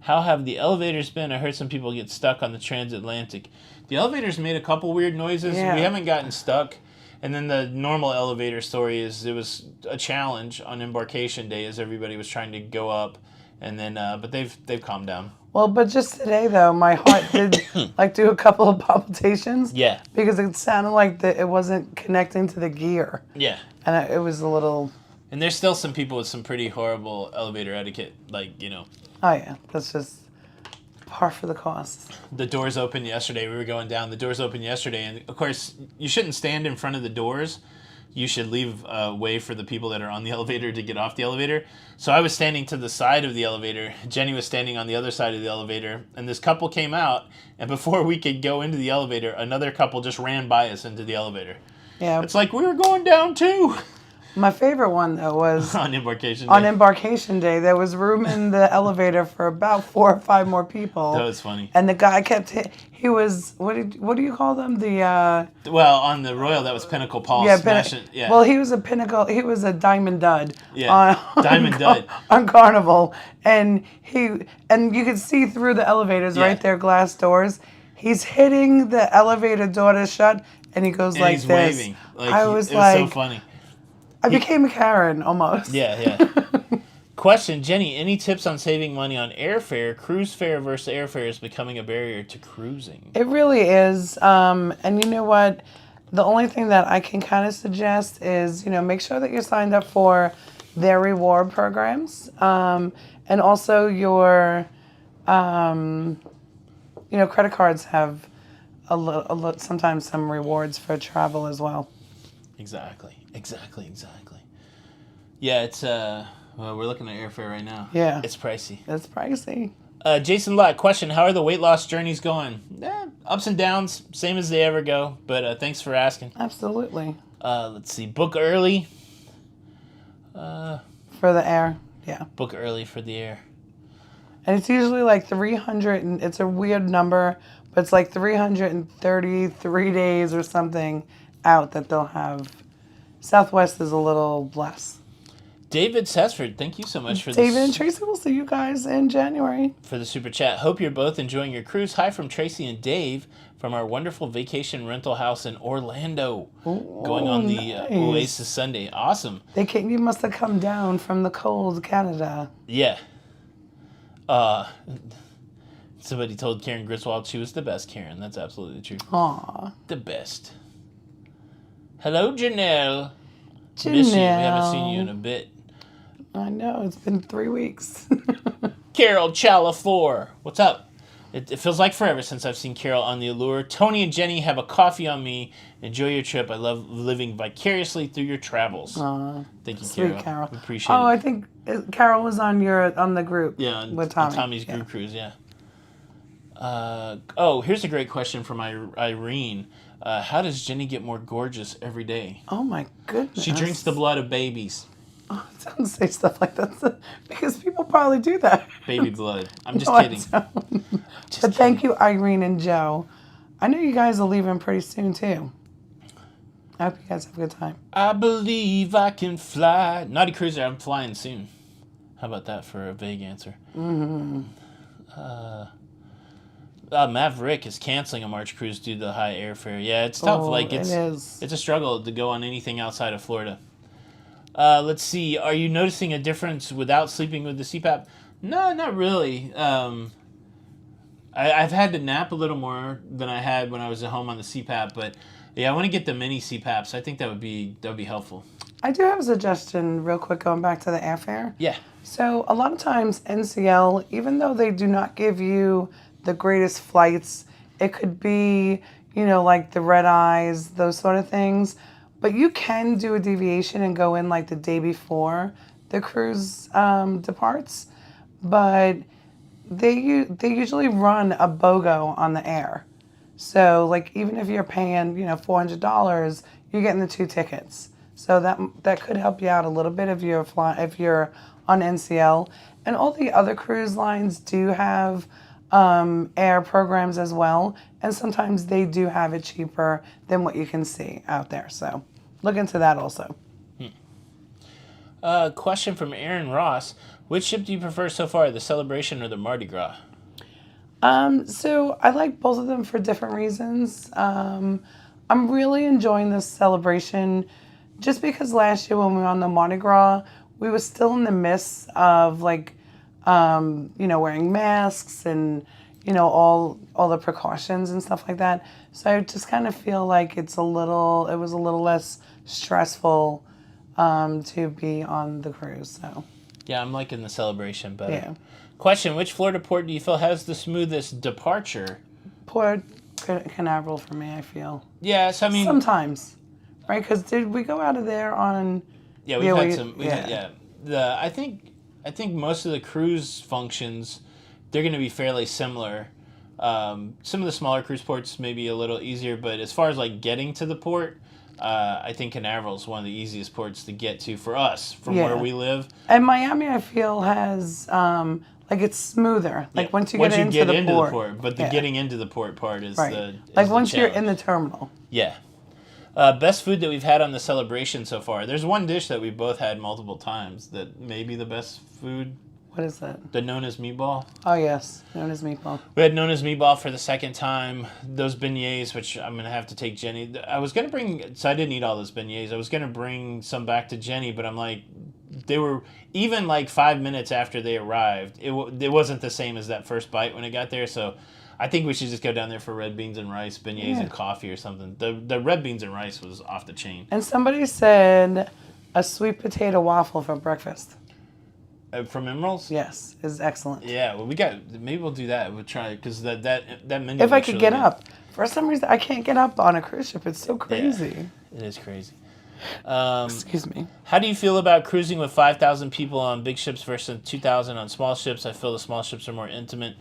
How have the elevators been? I heard some people get stuck on the transatlantic. The elevators made a couple weird noises. Yeah. We haven't gotten stuck. And then the normal elevator story is it was a challenge on embarkation day as everybody was trying to go up. And then, but they've calmed down. Well, but just today, though, my heart did do a couple of palpitations. Yeah. Because it sounded like it wasn't connecting to the gear. Yeah. And it was a little... And there's still some people with some pretty horrible elevator etiquette, Oh, yeah. That's just par for the cost. The doors opened yesterday. We were going down. The doors opened yesterday. And, of course, you shouldn't stand in front of the doors. You should leave a way for the people that are on the elevator to get off the elevator. So I was standing to the side of the elevator. Jenny was standing on the other side of the elevator. And this couple came out. And before we could go into the elevator, another couple just ran by us into the elevator. Yeah. It's like we were going down, too. My favorite one, though, was... on embarkation day. On embarkation day, there was room in the elevator for about 4 or 5 more people. That was funny. And the guy kept... He was... What do you call them? Well, on the Royal, that was Pinnacle Paul. Yeah. Well, he was a Pinnacle... He was a Diamond Dud. Yeah, Diamond Dud. On Carnival. And you could see through the elevators, right there, glass doors. He's hitting the elevator door to shut, and he goes like he's this. Waving. It was so funny. I became a Karen, almost. Yeah. Question, Jenny, any tips on saving money on airfare? Cruise fare versus airfare is becoming a barrier to cruising. It really is. And you know what? The only thing that I can kind of suggest is, make sure that you're signed up for their reward programs. And also your, credit cards have sometimes some rewards for travel as well. Exactly. Yeah, it's well, we're looking at airfare right now. Yeah. It's pricey. It's pricey. Jason Lott, question, how are the weight loss journeys going? Ups and downs, same as they ever go, but thanks for asking. Absolutely. Let's see, book early. For the air, yeah. Book early for the air. And it's usually like 300, and it's a weird number, but it's like 333 days or something out that they'll have. Southwest is a little less. David Sesford, thank you so much for this. David and Tracy, we'll see you guys in January. For the super chat. Hope you're both enjoying your cruise. Hi from Tracy and Dave from our wonderful vacation rental house in Orlando. Going on the nice. Oasis Sunday. Awesome. You must have come down from the cold Canada. Yeah. Somebody told Karen Griswold she was the best Karen. That's absolutely true. Aw. The best. Hello, Janelle. Janelle. Miss you. We haven't seen you in a bit. I know. It's been 3 weeks. Carol Chalafour. What's up? It feels like forever since I've seen Carol on the Allure. Tony and Jenny, have a coffee on me. Enjoy your trip. I love living vicariously through your travels. Thank you, Sweet Carol. We appreciate it. I think Carol was on the group. Yeah, with Tommy. On Tommy's group cruise, yeah. Here's a great question from Irene. How does Jenny get more gorgeous every day? Oh, my goodness. She drinks the blood of babies. Oh, don't say stuff like that, because people probably do that. Baby blood. I'm just No, kidding. But thank you, Irene and Joe. I know you guys are leaving pretty soon, too. I hope you guys have a good time. I believe I can fly. Naughty Cruiser, I'm flying soon. How about that for a vague answer? Mm-hmm. Maverick is canceling a March cruise due to the high airfare. Yeah, it's tough. It is. It's a struggle to go on anything outside of Florida. Let's see. Are you noticing a difference without sleeping with the CPAP? No, not really. I've had to nap a little more than I had when I was at home on the CPAP, but yeah, I want to get the mini CPAPs. I think that would be helpful. I do have a suggestion real quick going back to the airfare. Yeah. So a lot of times NCL, even though they do not give you the greatest flights, it could be, like the red eyes, those sort of things. But you can do a deviation and go in like the day before the cruise departs, but they usually run a BOGO on the air. So like even if you're paying $400, you're getting the 2 tickets. So that could help you out a little bit if you're on NCL. And all the other cruise lines do have air programs as well, and sometimes they do have it cheaper than what you can see out there. So look into that also. Question from Aaron Ross. Which ship do you prefer so far, the Celebration or the Mardi Gras? So I like both of them for different reasons. I'm really enjoying this Celebration just because last year when we were on the Mardi Gras, we were still in the midst of wearing masks and, all the precautions and stuff like that. So I just kind of feel like it was a little less stressful to be on the cruise. So. Yeah, I'm liking the Celebration better. Yeah. Question, which Florida port do you feel has the smoothest departure? Port Canaveral for me, I feel. Yeah, so I mean... Sometimes, right? Because did we go out of there on... Yeah, we've had some... I think most of the cruise functions, they're going to be fairly similar. Some of the smaller cruise ports may be a little easier, but as far as like getting to the port... I think Canaveral is one of the easiest ports to get to for us from where we live. And Miami, I feel, has it's smoother. Like once you get into the port. But the getting into the port part is the once you're in the terminal. Yeah. Best food that we've had on the Celebration so far. There's one dish that we both had multiple times that may be the best food. What is that? The Nona's meatball. Oh, yes. Nona's meatball. We had Nona's meatball for the second time. Those beignets, which I'm going to have to take Jenny. I was going to bring... So I didn't eat all those beignets. I was going to bring some back to Jenny, but I'm like... They were... Even like 5 minutes after they arrived, it wasn't the same as that first bite when it got there. So I think we should just go down there for red beans and rice, beignets and coffee or something. The red beans and rice was off the chain. And somebody said a sweet potato waffle for breakfast. From Emerald's? Yes, is excellent. Yeah, well, maybe we'll do that. We'll try it because that menu. If I could get up, for some reason I can't get up on a cruise ship. It's so crazy. Yeah, it is crazy. Excuse me. How do you feel about cruising with 5,000 people on big ships versus 2,000 on small ships? I feel the small ships are more intimate.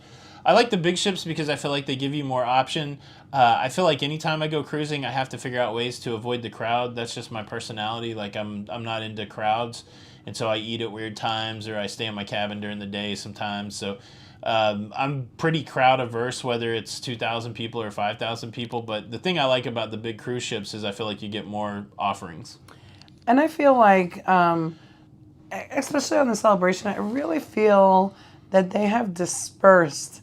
I like the big ships because I feel like they give you more option. I feel like anytime I go cruising, I have to figure out ways to avoid the crowd. That's just my personality. Like I'm not into crowds. And so I eat at weird times or I stay in my cabin during the day sometimes. So I'm pretty crowd averse, whether it's 2,000 people or 5,000 people. But the thing I like about the big cruise ships is I feel like you get more offerings. And I feel like, especially on the Celebration, I really feel that they have dispersed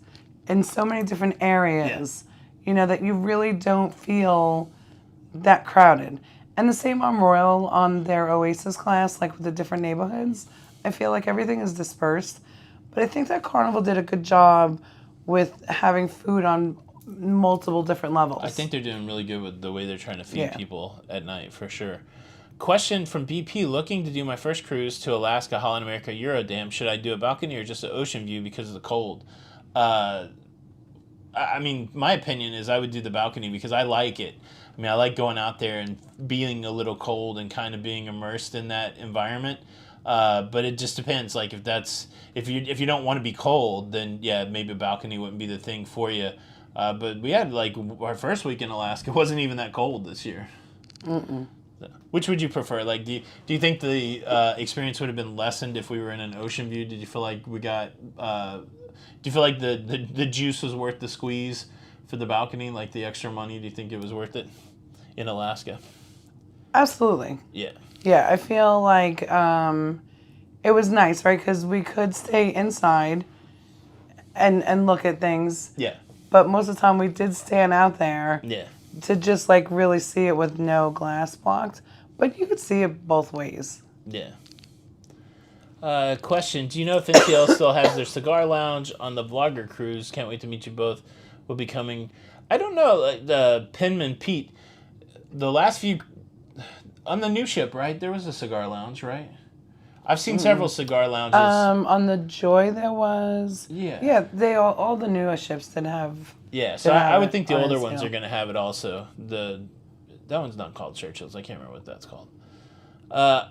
in so many different areas, that you really don't feel that crowded. And the same on Royal on their Oasis class, like with the different neighborhoods. I feel like everything is dispersed. But I think that Carnival did a good job with having food on multiple different levels. I think they're doing really good with the way they're trying to feed people at night, for sure. Question from BP. Looking to do my first cruise to Alaska, Holland America, Eurodam. Should I do a balcony or just an ocean view because of the cold? I mean, my opinion is I would do the balcony because I like it. I mean, I like going out there and being a little cold and kind of being immersed in that environment. But it just depends. Like if you don't want to be cold, then maybe a balcony wouldn't be the thing for you. But we had like our first week in Alaska. It wasn't even that cold this year. Mm-mm. Which would you prefer? Like, do you think the experience would have been lessened if we were in an ocean view? Did you feel like we got? Do you feel like the juice was worth the squeeze for the balcony? Like the extra money? Do you think it was worth it in Alaska? Absolutely. Yeah. Yeah, I feel like it was nice, right? Because we could stay inside and look at things. Yeah. But most of the time we did stand out there. Yeah. To just like really see it with no glass blocked. But you could see it both ways. Yeah. Question, do you know if NCL still has their cigar lounge on the vlogger cruise? Can't wait to meet you both. Will be coming. I don't know, like the Penman Pete, the last few, on the new ship, right? There was a cigar lounge, right? I've seen several cigar lounges. On the Joy there was. Yeah. Yeah, they all the newer ships did have. Yeah, so I would think the older ones are going to have it also. That one's not called Churchill's. I can't remember what that's called.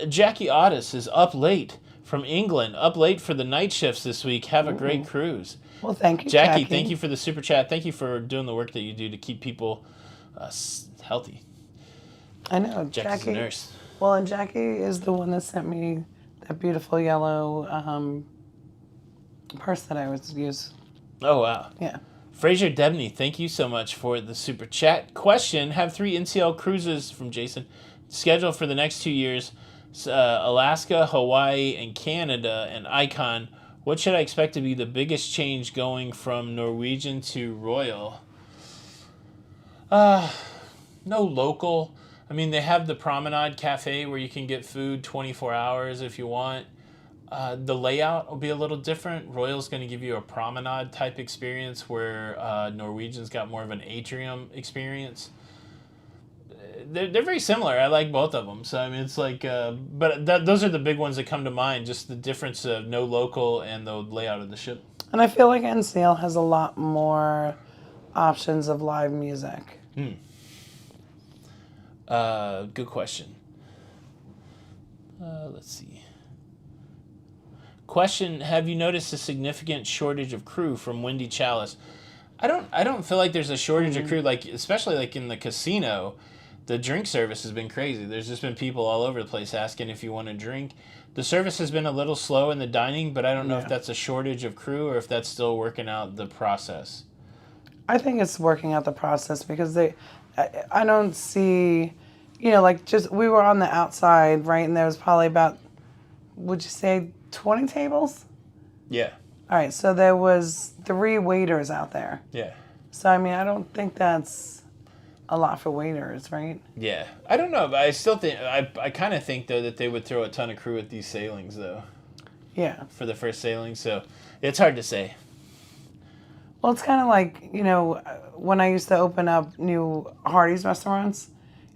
Jackie Otis is up late from England, up late for the night shifts this week. Have a great cruise. Well, thank you, Jackie, thank you for the super chat. Thank you for doing the work that you do to keep people healthy. I know. Jackie's a nurse. Well, and Jackie is the one that sent me that beautiful yellow purse that I always use. Oh, wow. Yeah. Fraser Debney, thank you so much for the super chat. Question, have 3 NCL cruises from Jason scheduled for the next 2 years. Alaska, Hawaii, and Canada, and Icon. What should I expect to be the biggest change going from Norwegian to Royal? No local. I mean, they have the Promenade Cafe where you can get food 24 hours if you want. The layout will be a little different. Royal's going to give you a promenade type experience where Norwegian's got more of an atrium experience. They're very similar. I like both of them. So, I mean, it's like, but those are the big ones that come to mind, just the difference of no local and the layout of the ship. And I feel like NCL has a lot more options of live music. Good question. Let's see. Question, have you noticed a significant shortage of crew from Windy Chalice? I don't feel like there's a shortage of crew, like especially like in the casino. The drink service has been crazy. There's just been people all over the place asking if you want a drink. The service has been a little slow in the dining, but I don't know if that's a shortage of crew or if that's still working out the process. I think it's working out the process because I don't see, like just we were on the outside, right? And there was probably about, would you say 20 tables? Yeah. All right, so there was 3 waiters out there. Yeah. So, I mean, I don't think that's a lot for waiters, right? Yeah. I don't know, but I still think, I kind of think, though, that they would throw a ton of crew at these sailings, though. Yeah. For the first sailing, so it's hard to say. Well, it's kind of like, when I used to open up new Hardee's restaurants,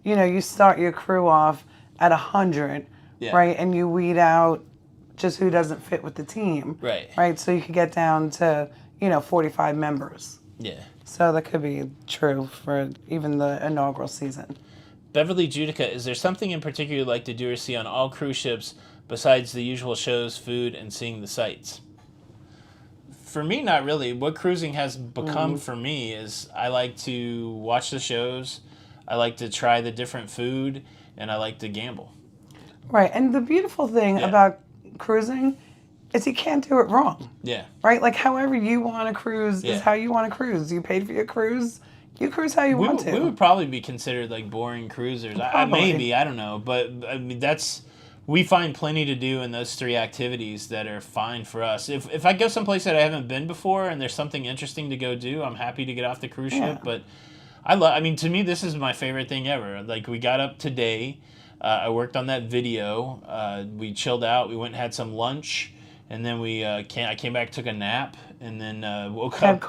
you start your crew off at 100, right? And you weed out just who doesn't fit with the team. Right. Right? So you could get down to, 45 members. Yeah. So that could be true for even the inaugural season. Beverly Judica, is there something in particular you'd like to do or see on all cruise ships besides the usual shows, food, and seeing the sights? For me, not really. What cruising has become for me is I like to watch the shows, I like to try the different food, and I like to gamble. Right. And the beautiful thing about cruising is you can't do it wrong. Yeah. Right? Like, however you want to cruise is how you want to cruise. You paid for your cruise. You cruise how you want to. We would probably be considered like boring cruisers. Maybe, I don't know. But, I mean, we find plenty to do in those 3 activities that are fine for us. If I go someplace that I haven't been before and there's something interesting to go do, I'm happy to get off the cruise ship. But to me, this is my favorite thing ever. Like, we got up today. I worked on that video. We chilled out. We went and had some lunch. And then I came back, took a nap, and then woke up. Had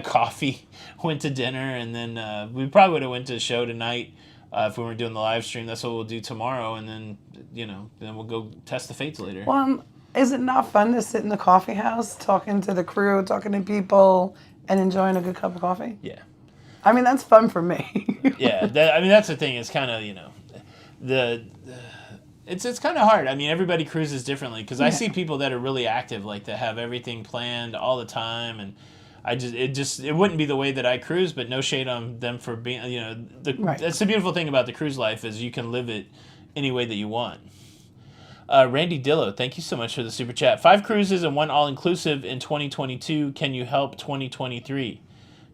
coffee, went to dinner, and then we probably would have went to a show tonight if we weren't doing the live stream. That's what we'll do tomorrow, and then, then we'll go test the fates later. Well, is it not fun to sit in the coffee house, talking to the crew, talking to people, and enjoying a good cup of coffee? Yeah. I mean, that's fun for me. Yeah, that's the thing. It's kind of, It's kind of hard. I mean, everybody cruises differently because I see people that are really active, like that have everything planned all the time, and it wouldn't be the way that I cruise. But no shade on them for being, That's the beautiful thing about the cruise life is you can live it any way that you want. Randy Dillo, thank you so much for the super chat. 5 cruises and 1 all-inclusive in 2022. Can you help 2023?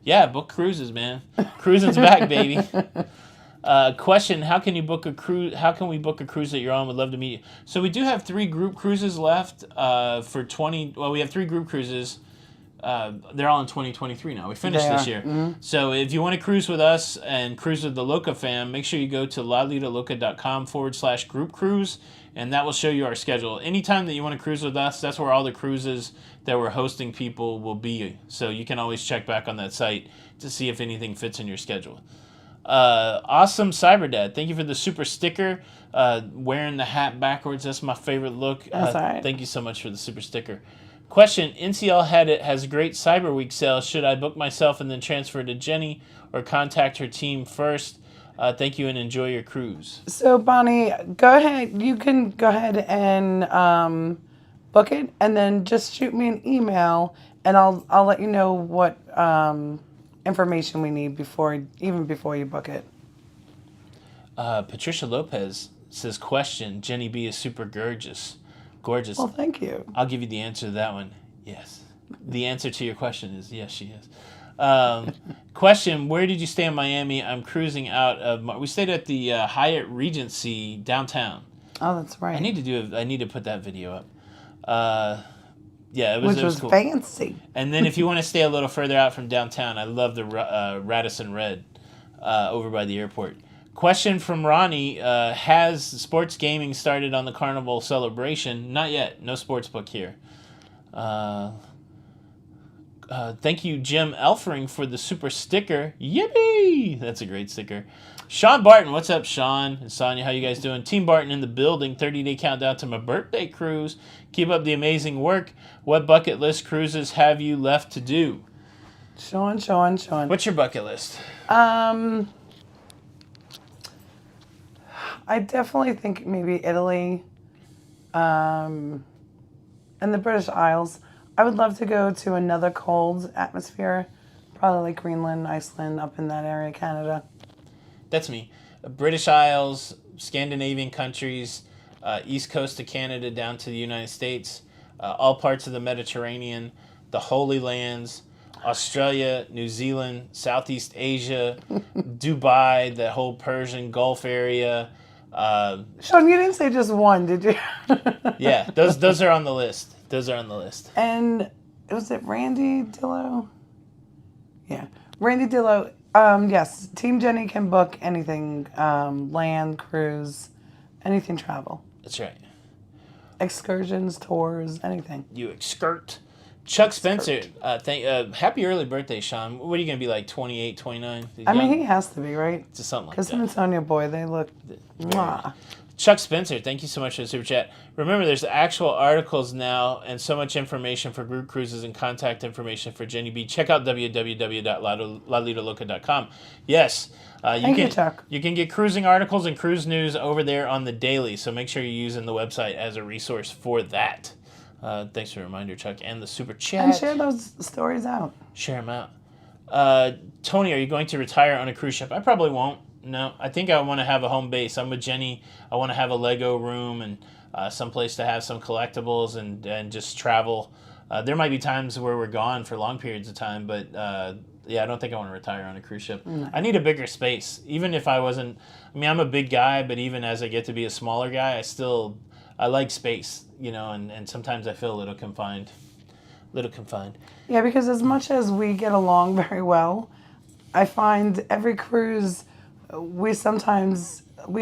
Yeah, book cruises, man. Cruising's back, baby. Question: how can we book a cruise that you're on? Would love to meet you. So we do have 3 group cruises left for 20. Well, we have 3 group cruises. They're all in 2023 now. We finished this year. Mm-hmm. So if you want to cruise with us and cruise with the Loca fam, make sure you go to lalidaloca.com/group cruise, and that will show you our schedule. Anytime that you want to cruise with us, that's where all the cruises that we're hosting people will be. So you can always check back on that site to see if anything fits in your schedule. Awesome Cyberdad, thank you for the super sticker. Wearing the hat backwards, that's my favorite look. That's all right. Thank you so much for the super sticker. Question: NCL has a great Cyber Week sale. Should I book myself and then transfer to Jenny, or contact her team first? Thank you and enjoy your cruise. So Bonnie, go ahead. You can go ahead and book it, and then just shoot me an email, and I'll let you know what information we need before you book it. Patricia Lopez says, question, Jenny B is super gorgeous. Gorgeous. Well, thank you. I'll give you the answer to that one. Yes. The answer to your question is yes, she is. Question, where did you stay in Miami? I'm cruising out of... We stayed at the Hyatt Regency downtown. Oh, that's right. I need to put that video up. Yeah, Which was cool. fancy. And then if you want to stay a little further out from downtown, I love the Radisson Red over by the airport. Question from Ronnie, has sports gaming started on the Carnival Celebration? Not yet. No sports book here. Thank you, Jim Elfring, for the super sticker. Yippee! That's a great sticker. Sean Barton, what's up, Sean and Sonia? How you guys doing? Team Barton in the building. 30-day countdown to my birthday cruise. Keep up the amazing work. What bucket list cruises have you left to do? Sean. What's your bucket list? I definitely think maybe Italy, and the British Isles. I would love to go to another cold atmosphere, probably like Greenland, Iceland, up in that area, Canada. That's me. British Isles, Scandinavian countries, east coast of Canada down to the United States, all parts of the Mediterranean, the Holy Lands, Australia, New Zealand, Southeast Asia, Dubai, the whole Persian Gulf area. Sean, you didn't say just one, did you? Yeah, those are on the list. And was it Randy Dillo? Yeah, Randy Dillo. Yes, Team Jenny can book anything, land, cruise, anything travel. That's right. Excursions, tours, anything. You excurt. Chuck Spencer, happy early birthday, Sean. What are you going to be, like 28, 29? I mean, he has to be, right? Just something like that. Because him and Sonia Boy, they look... Mwah. Chuck Spencer, thank you so much for the super chat. Remember, there's actual articles now and so much information for group cruises and contact information for Jenny B. Check out www.lalidaloca.com. Yes, you can get cruising articles and cruise news over there on the daily, so make sure you're using the website as a resource for that. Thanks for the reminder, Chuck, and the super chat. And share those stories out. Share them out. Tony, are you going to retire on a cruise ship? I probably won't. No, I think I want to have a home base. I'm with Jenny. I want to have a Lego room and some place to have some collectibles and just travel. There might be times where we're gone for long periods of time, but yeah, I don't think I want to retire on a cruise ship. No. I need a bigger space. Even if I wasn't, I mean, I'm a big guy, but even as I get to be a smaller guy, I like space, you know, and sometimes I feel a little confined. Yeah, because as much as we get along very well, I find every cruise we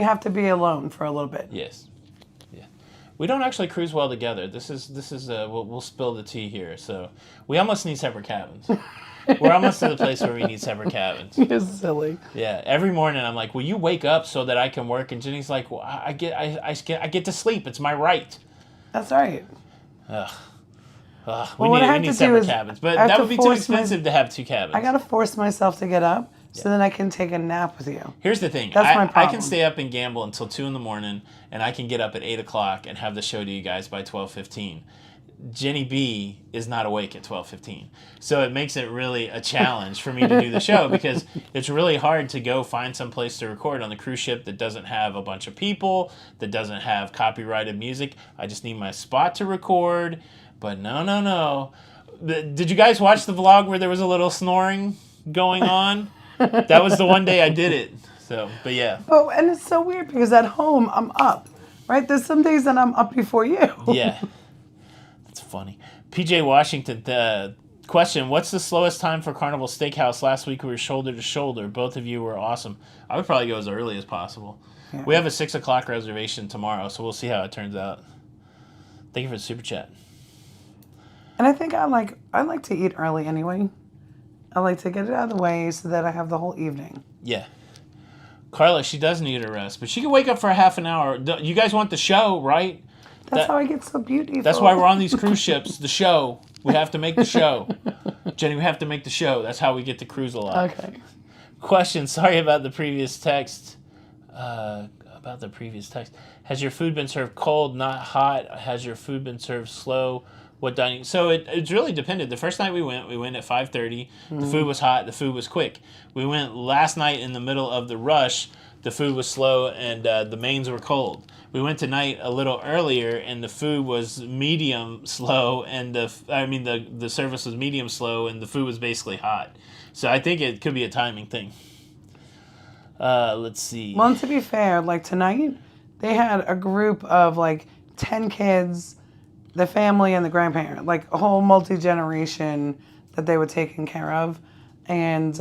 have to be alone for a little bit. Yes. Yeah. We don't actually cruise well together. This is we'll spill the tea here. So we almost need separate cabins. We're almost to the place where we need separate cabins. You're silly. Yeah. Every morning I'm like, will you wake up so that I can work? And Jenny's like, well, I get to sleep. It's my right. That's right. We need separate cabins. But that would be too expensive to have two cabins. I got to force myself to get up so then I can take a nap with you. Here's the thing. That's my problem. I can stay up and gamble until 2 in the morning, and I can get up at 8 o'clock and have the show to you guys by 12:15. Jenny B is not awake at 12:15. So it makes it really a challenge for me to do the show because it's really hard to go find some place to record on the cruise ship that doesn't have a bunch of people, that doesn't have copyrighted music. I just need my spot to record. But no. Did you guys watch the vlog where there was a little snoring going on? That was the one day I did it. So, but yeah. Oh, and it's so weird because at home I'm up, right? There's some days that I'm up before you. Yeah. That's funny. PJ Washington, question, what's the slowest time for Carnival Steakhouse? Last week we were shoulder to shoulder. Both of you were awesome. I would probably go as early as possible. Yeah. We have a 6 o'clock reservation tomorrow, so we'll see how it turns out. Thank you for the super chat. And I think I like to eat early anyway. I like to get it out of the way so that I have the whole evening. Yeah. Carla, she does need a rest, but she can wake up for a half an hour. You guys want the show, right? That's how I get so beautiful. That's why we're on these cruise ships. The show. We have to make the show. Jenny, we have to make the show. That's how we get to cruise a lot. Okay. Question. Sorry about the previous text. Has your food been served cold, not hot? Has your food been served slow? What dining? So it's really depended. The first night we went at 5:30. The food was hot. The food was quick. We went last night in the middle of the rush. The food was slow and the mains were cold. We went tonight a little earlier and the food was medium slow and the service was medium slow and the food was basically hot. So I think it could be a timing thing. Let's see. Well, and to be fair, like tonight, they had a group of like 10 kids, the family and the grandparent, like a whole multi-generation that they were taking care of. And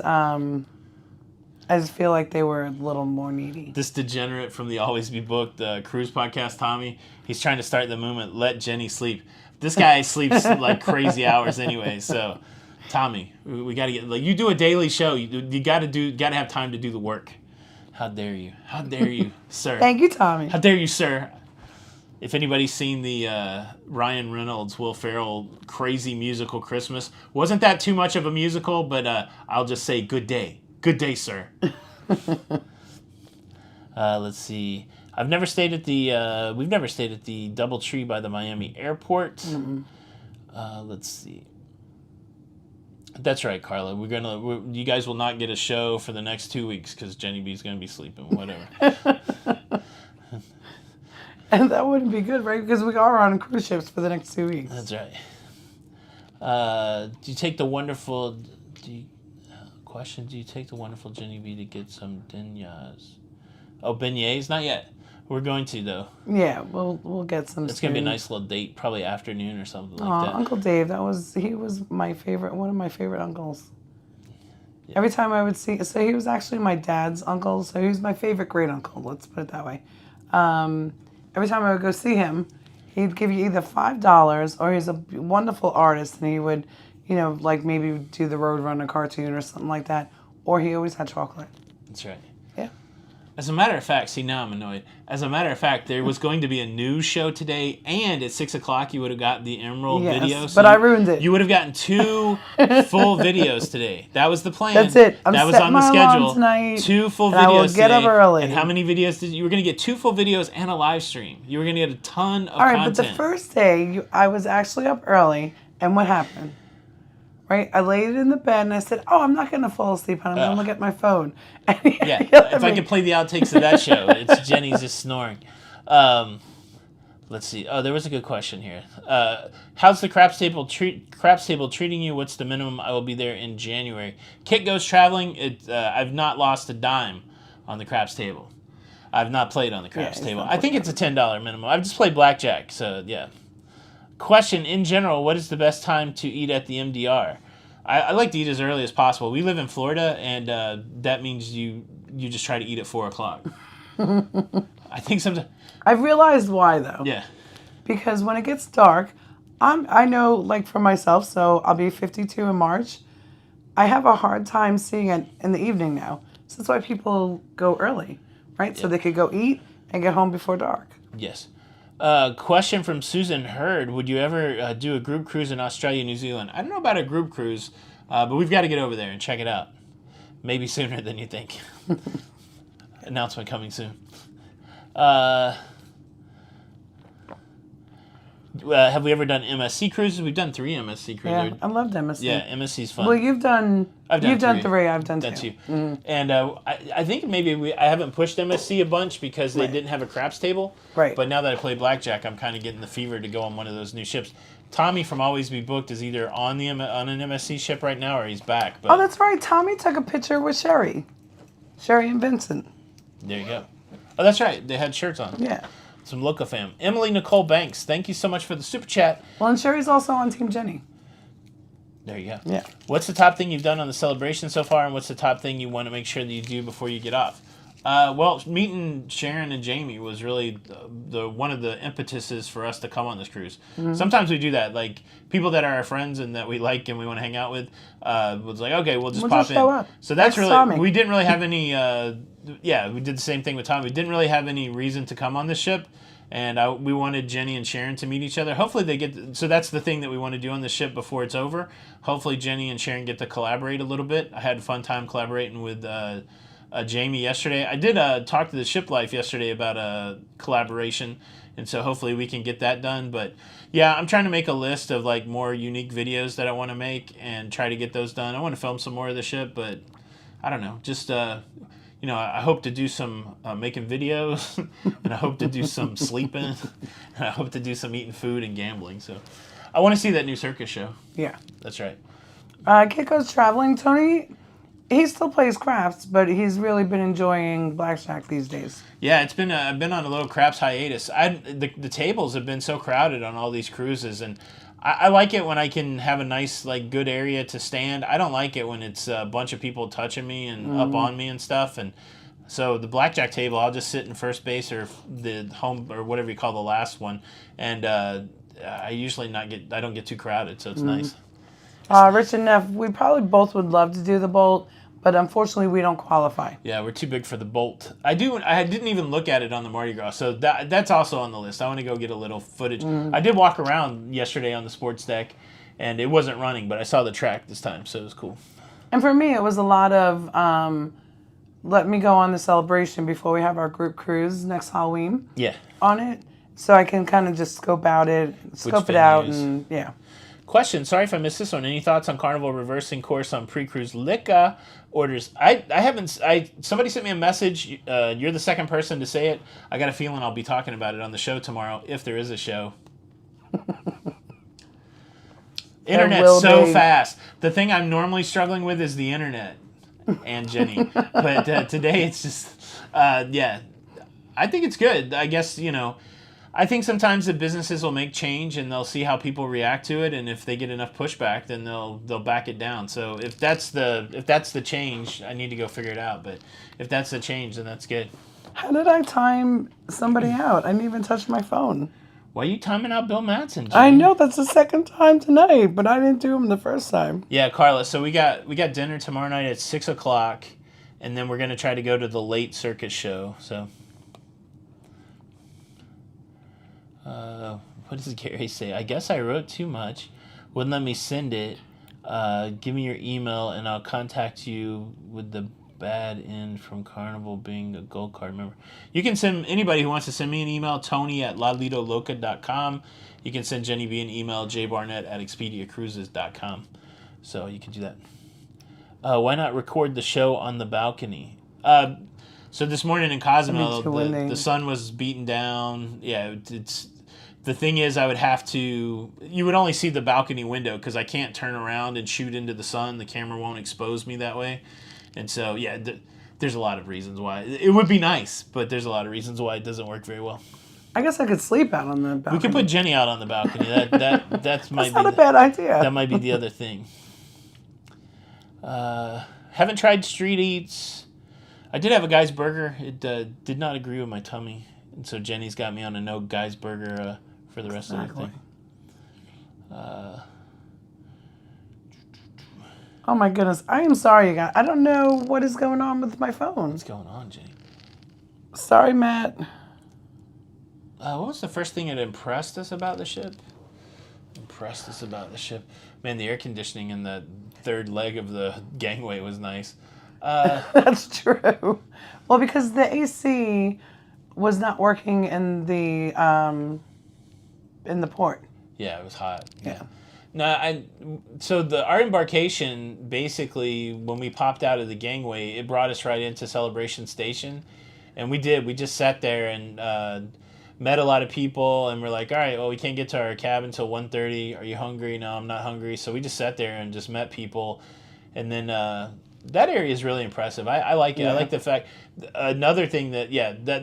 I just feel like they were a little more needy. This degenerate from the Always Be Booked cruise podcast, Tommy, he's trying to start the movement, let Jenny sleep. This guy sleeps like crazy hours anyway, so Tommy, we got to get, like, you do a daily show, you got to have time to do the work. How dare you, sir. Thank you, Tommy. How dare you, sir. If anybody's seen the Ryan Reynolds, Will Ferrell crazy musical Christmas, wasn't that too much of a musical, but I'll just say good day. Good day, sir. Let's see. We've never stayed at the DoubleTree by the Miami airport. Mm-hmm. Let's see. That's right, Carla. You guys will not get a show for the next 2 weeks because Jenny B's gonna be sleeping. Whatever. And that wouldn't be good, right? Because we are on cruise ships for the next 2 weeks. That's right. Do you take the wonderful Jenny B to get some beignets? Oh, beignets? Not yet. We're going to, though. Yeah, we'll get some. It's going to be a nice little date, probably afternoon or something like that. Uncle Dave, he was my favorite, one of my favorite uncles. Yeah. Every time I would see, so he was actually my dad's uncle, so he was my favorite great uncle, let's put it that way. Every time I would go see him, he'd give you either $5 or he's a wonderful artist and he would, like maybe do the Roadrunner cartoon or something like that, or he always had chocolate. That's right. Yeah. As a matter of fact, see, now I'm annoyed. As a matter of fact, there was going to be a news show today, and at 6 o'clock you would have got the Emerald video. So but I ruined it. You would have gotten 2 full videos today. That was the plan. That's it. That was on the schedule. Tonight, 2 full videos I will get today. up early. And how many videos you were going to get? 2 full videos and a live stream. You were going to get a ton of content. All right, content. but the first day, I was actually up early, and what happened? Right, I laid in the bed and I said, "Oh, I'm not going to fall asleep, and I'm going to look at my phone." And yeah, if I could play the outtakes of that show, it's Jenny's just snoring. Let's see. Oh, there was a good question here. How's the craps table treating you? What's the minimum? I will be there in January. Kit goes traveling. I've not lost a dime on the craps table. I've not played on the craps table. I think it's a $10 minimum. I've just played blackjack, so yeah. Question, in general, what is the best time to eat at the MDR? I like to eat as early as possible. We live in Florida, and that means you just try to eat at 4 o'clock. I think sometimes... I've realized why, though. Yeah. Because when it gets dark, I know, like, for myself, so I'll be 52 in March. I have a hard time seeing it in the evening now. So that's why people go early, right? Yeah. So they could go eat and get home before dark. Yes. Question from Susan Hurd. Would you ever do a group cruise in Australia, New Zealand? I don't know about a group cruise, but we've got to get over there and check it out. Maybe sooner than you think. Announcement coming soon. Have we ever done MSC cruises? We've done 3 MSC cruises. Yeah, I loved MSC. Yeah, MSC's fun. Well, you've done 3. I've done 2. That's you. Mm-hmm. And I think maybe I haven't pushed MSC a bunch because they didn't have a craps table. Right. But now that I play blackjack, I'm kind of getting the fever to go on one of those new ships. Tommy from Always Be Booked is either on an MSC ship right now or he's back. But oh, that's right. Tommy took a picture with Sherry and Vincent. There you go. Oh, that's right. They had shirts on. Yeah. Some locafam. Emily Nicole Banks, thank you so much for the super chat. Well, and Sherry's also on Team Jenny. There you go. Yeah. What's the top thing you've done on the celebration so far, and what's the top thing you want to make sure that you do before you get off? Well, meeting Sharon and Jamie was really the one of the impetuses for us to come on this cruise. Mm-hmm. Sometimes we do that, like people that are our friends and that we like and we want to hang out with. Was like, okay, we'll just pop in. show up. So that's Like really Tommy. we didn't really have any. We did the same thing with Tom. We didn't really have any reason to come on this ship. And we wanted Jenny and Sharon to meet each other. Hopefully they get... So that's the thing that we want to do on the ship before it's over. Hopefully Jenny and Sharon get to collaborate a little bit. I had a fun time collaborating with Jamie yesterday. I did talk to the Ship Life yesterday about a collaboration. And so hopefully we can get that done. But yeah, I'm trying to make a list of like more unique videos that I want to make and try to get those done. I want to film some more of the ship, but I don't know. Just... I hope to do some making videos, and I hope to do some sleeping, and I hope to do some eating food and gambling. So I want to see that new circus show. Yeah. That's right. Kiko's traveling. Tony, he still plays craps, but he's really been enjoying blackjack these days. Yeah, it's been I've been on a little craps hiatus. The tables have been so crowded on all these cruises, and I like it when I can have a nice, like, good area to stand. I don't like it when it's a bunch of people touching me and up on me and stuff. And so the blackjack table, I'll just sit in first base or the home or whatever you call the last one, and I usually I don't get too crowded, so it's nice. Rich and Neff, we probably both would love to do the Bolt, but unfortunately we don't qualify. Yeah, we're too big for the Bolt. I didn't even look at it on the Mardi Gras, so that's also on the list. I want to go get a little footage. I did walk around yesterday on the sports deck, and it wasn't running, but I saw the track this time, so it was cool. And for me, it was a lot of let me go on the celebration before we have our group cruise next Halloween. Yeah. On it, so I can kind of just scope it out, and yeah. Question, sorry if I missed this one. Any thoughts on Carnival reversing course on pre-cruise liquor orders? I haven't. Somebody sent me a message. You're the second person to say it. I got a feeling I'll be talking about it on the show tomorrow, if there is a show. Internet's so fast. The thing I'm normally struggling with is the internet and Jenny. But today it's just, I think it's good. I guess, I think sometimes the businesses will make change and they'll see how people react to it, and if they get enough pushback, then they'll back it down. So if that's the change, I need to go figure it out. But if that's the change, then that's good. How did I time somebody out? I didn't even touch my phone. Why are you timing out Bill Madsen, Jimmy? I know that's the second time tonight, but I didn't do him the first time. Yeah, Carla. So we got dinner tomorrow night at 6:00, and then we're gonna try to go to the late circus show. So. What does Gary say? I guess I wrote too much. Wouldn't let me send it. Give me your email and I'll contact you with the bad end from Carnival being a gold card member. You can send anybody who wants to send me an email, Tony@lalidoloca.com. You can send Jenny B an email, jbarnett@expediacruises.com. So you can do that. Why not record the show on the balcony? So this morning in Cozumel, the sun was beaten down. Yeah, it's the thing is I would have to. You would only see the balcony window because I can't turn around and shoot into the sun. The camera won't expose me that way, and so yeah, there's a lot of reasons why it would be nice, but there's a lot of reasons why it doesn't work very well. I guess I could sleep out on the balcony. We could put Jenny out on the balcony. That's not a bad idea. That might be the other thing. Haven't tried street eats. I did have a Guy's Burger. It did not agree with my tummy. And so Jenny's got me on a no Guy's Burger for the rest of the thing. Oh my goodness. I am sorry, you guys. I don't know what is going on with my phone. What's going on, Jenny? Sorry, Matt. What was the first thing that impressed us about the ship? Man, the air conditioning in the third leg of the gangway was nice. That's true. Well, because the AC was not working in the port. Yeah, it was hot. Yeah. No, our embarkation, basically, when we popped out of the gangway, it brought us right into Celebration Station. And we just sat there and met a lot of people, and we're like, all right, well, we can't get to our cab until 1:30. Are you hungry? No, I'm not hungry. So we just sat there and just met people. And then that area is really impressive. I like it. Yeah. I like the fact. Another thing that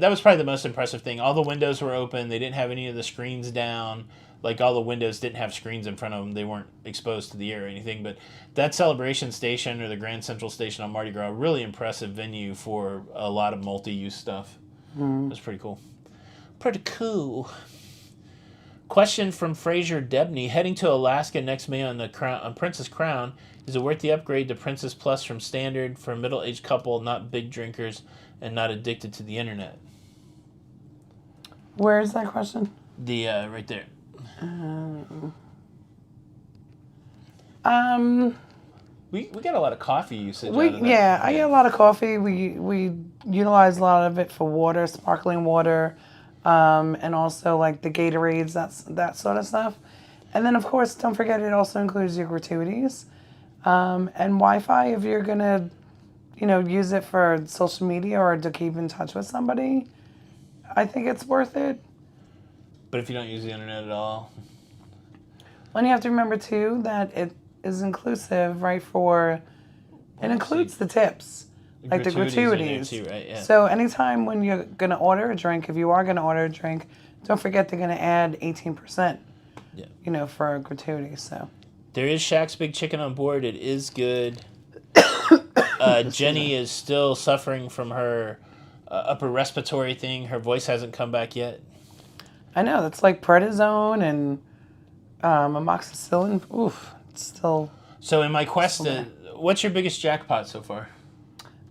was probably the most impressive thing. All the windows were open. They didn't have any of the screens down. like all the windows didn't have screens in front of them. They weren't exposed to the air or anything. But that Celebration Station, or the Grand Central Station on Mardi Gras, really impressive venue for a lot of multi-use stuff. That's pretty cool. Pretty cool. Question from Fraser Debney. Heading to Alaska next May on Princess Crown. Is it worth the upgrade to Princess Plus from Standard for a middle-aged couple, not big drinkers, and not addicted to the internet? Where is that question? The right there. We got a lot of coffee usage. Out of that. Yeah, I get a lot of coffee. We utilize a lot of it for water, sparkling water, and also like the Gatorades, that sort of stuff. And then of course, don't forget it also includes your gratuities, and Wi-Fi if you're gonna, use it for social media or to keep in touch with somebody. I think it's worth it. But if you don't use the internet at all, and you have to remember too that it is inclusive, right? It includes the tips, like the gratuities. Too, right? Yeah. So anytime when you're gonna order a drink, if you are gonna order a drink, don't forget they're gonna add 18%. Yeah. For gratuity. So there is Shaq's Big Chicken on board. It is good. Jenny is still suffering from her upper respiratory thing. Her voice hasn't come back yet. I know that's like prednisone and amoxicillin. Oof, it's still. So in my quest, what's your biggest jackpot so far?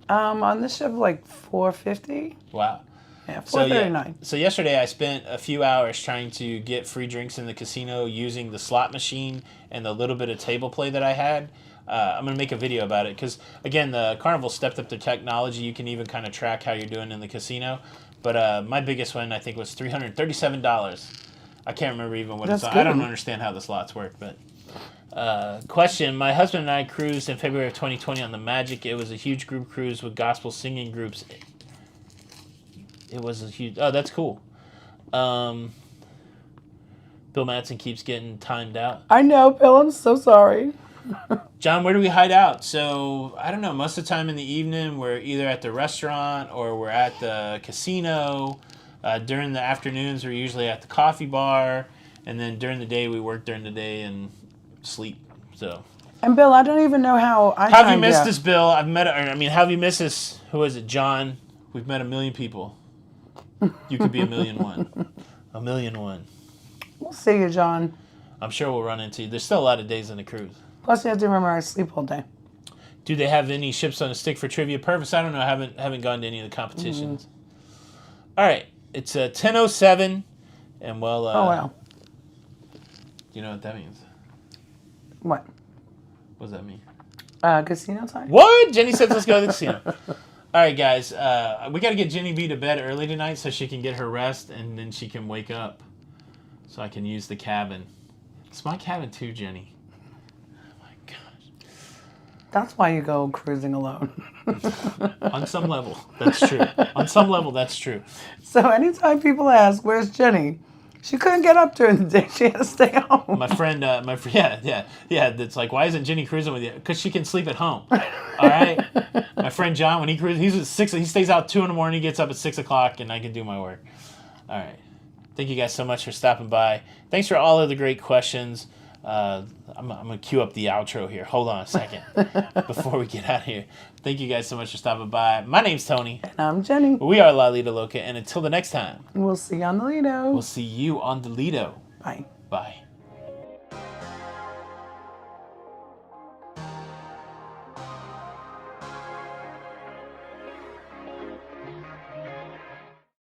On this ship, like 450. Wow. Yeah, 439. So yesterday I spent a few hours trying to get free drinks in the casino using the slot machine and the little bit of table play that I had. I'm going to make a video about it because, again, the Carnival stepped up their technology. You can even kind of track how you're doing in the casino. But my biggest one, I think, was $337. I can't remember even what it's on. I don't understand how the slots work. But question, my husband and I cruised in February of 2020 on the Magic. It was a huge group cruise with gospel singing groups. It was a huge... Oh, that's cool. Bill Madsen keeps getting timed out. I know, Bill. I'm so sorry. John, where do we hide out? So, I don't know. Most of the time in the evening, we're either at the restaurant or we're at the casino. During the afternoons, we're usually at the coffee bar. And then during the day, we work during the day and sleep. So. And Bill, I don't even know how I How have you missed this, Bill? How have you missed this? Who is it, John? We've met a million people. You could be 1,000,001. 1,000,001. We'll see you, John. I'm sure we'll run into you. There's still a lot of days on the cruise. Plus, you have to remember I sleep all day. Do they have any ships on a stick for trivia purpose? I don't know. I haven't gone to any of the competitions. All right. It's 10:07, and well. Oh, wow. Do you know what that means? What? What does that mean? Casino time? What? Jenny says let's go to the casino. All right, guys. We got to get Jenny B to bed early tonight so she can get her rest, and then she can wake up so I can use the cabin. It's my cabin too, Jenny. Oh, my gosh. That's why you go cruising alone. On some level, that's true. On some level, that's true. So anytime people ask, where's Jenny? She couldn't get up during the day. She had to stay home. My friend, yeah. It's like, why isn't Jenny cruising with you? Because she can sleep at home. All right. My friend John, when he cruises, he's at 6. He stays out 2 a.m. He gets up at 6 o'clock, and I can do my work. All right. Thank you guys so much for stopping by. Thanks for all of the great questions. I'm gonna cue up the outro here. Hold on a second before we get out of here. Thank you guys so much for stopping by. My name's Tony. And I'm Jenny. We are La Lido Loca, and until the next time, we'll see you on the Lido. We'll see you on the Lido. Bye. Bye.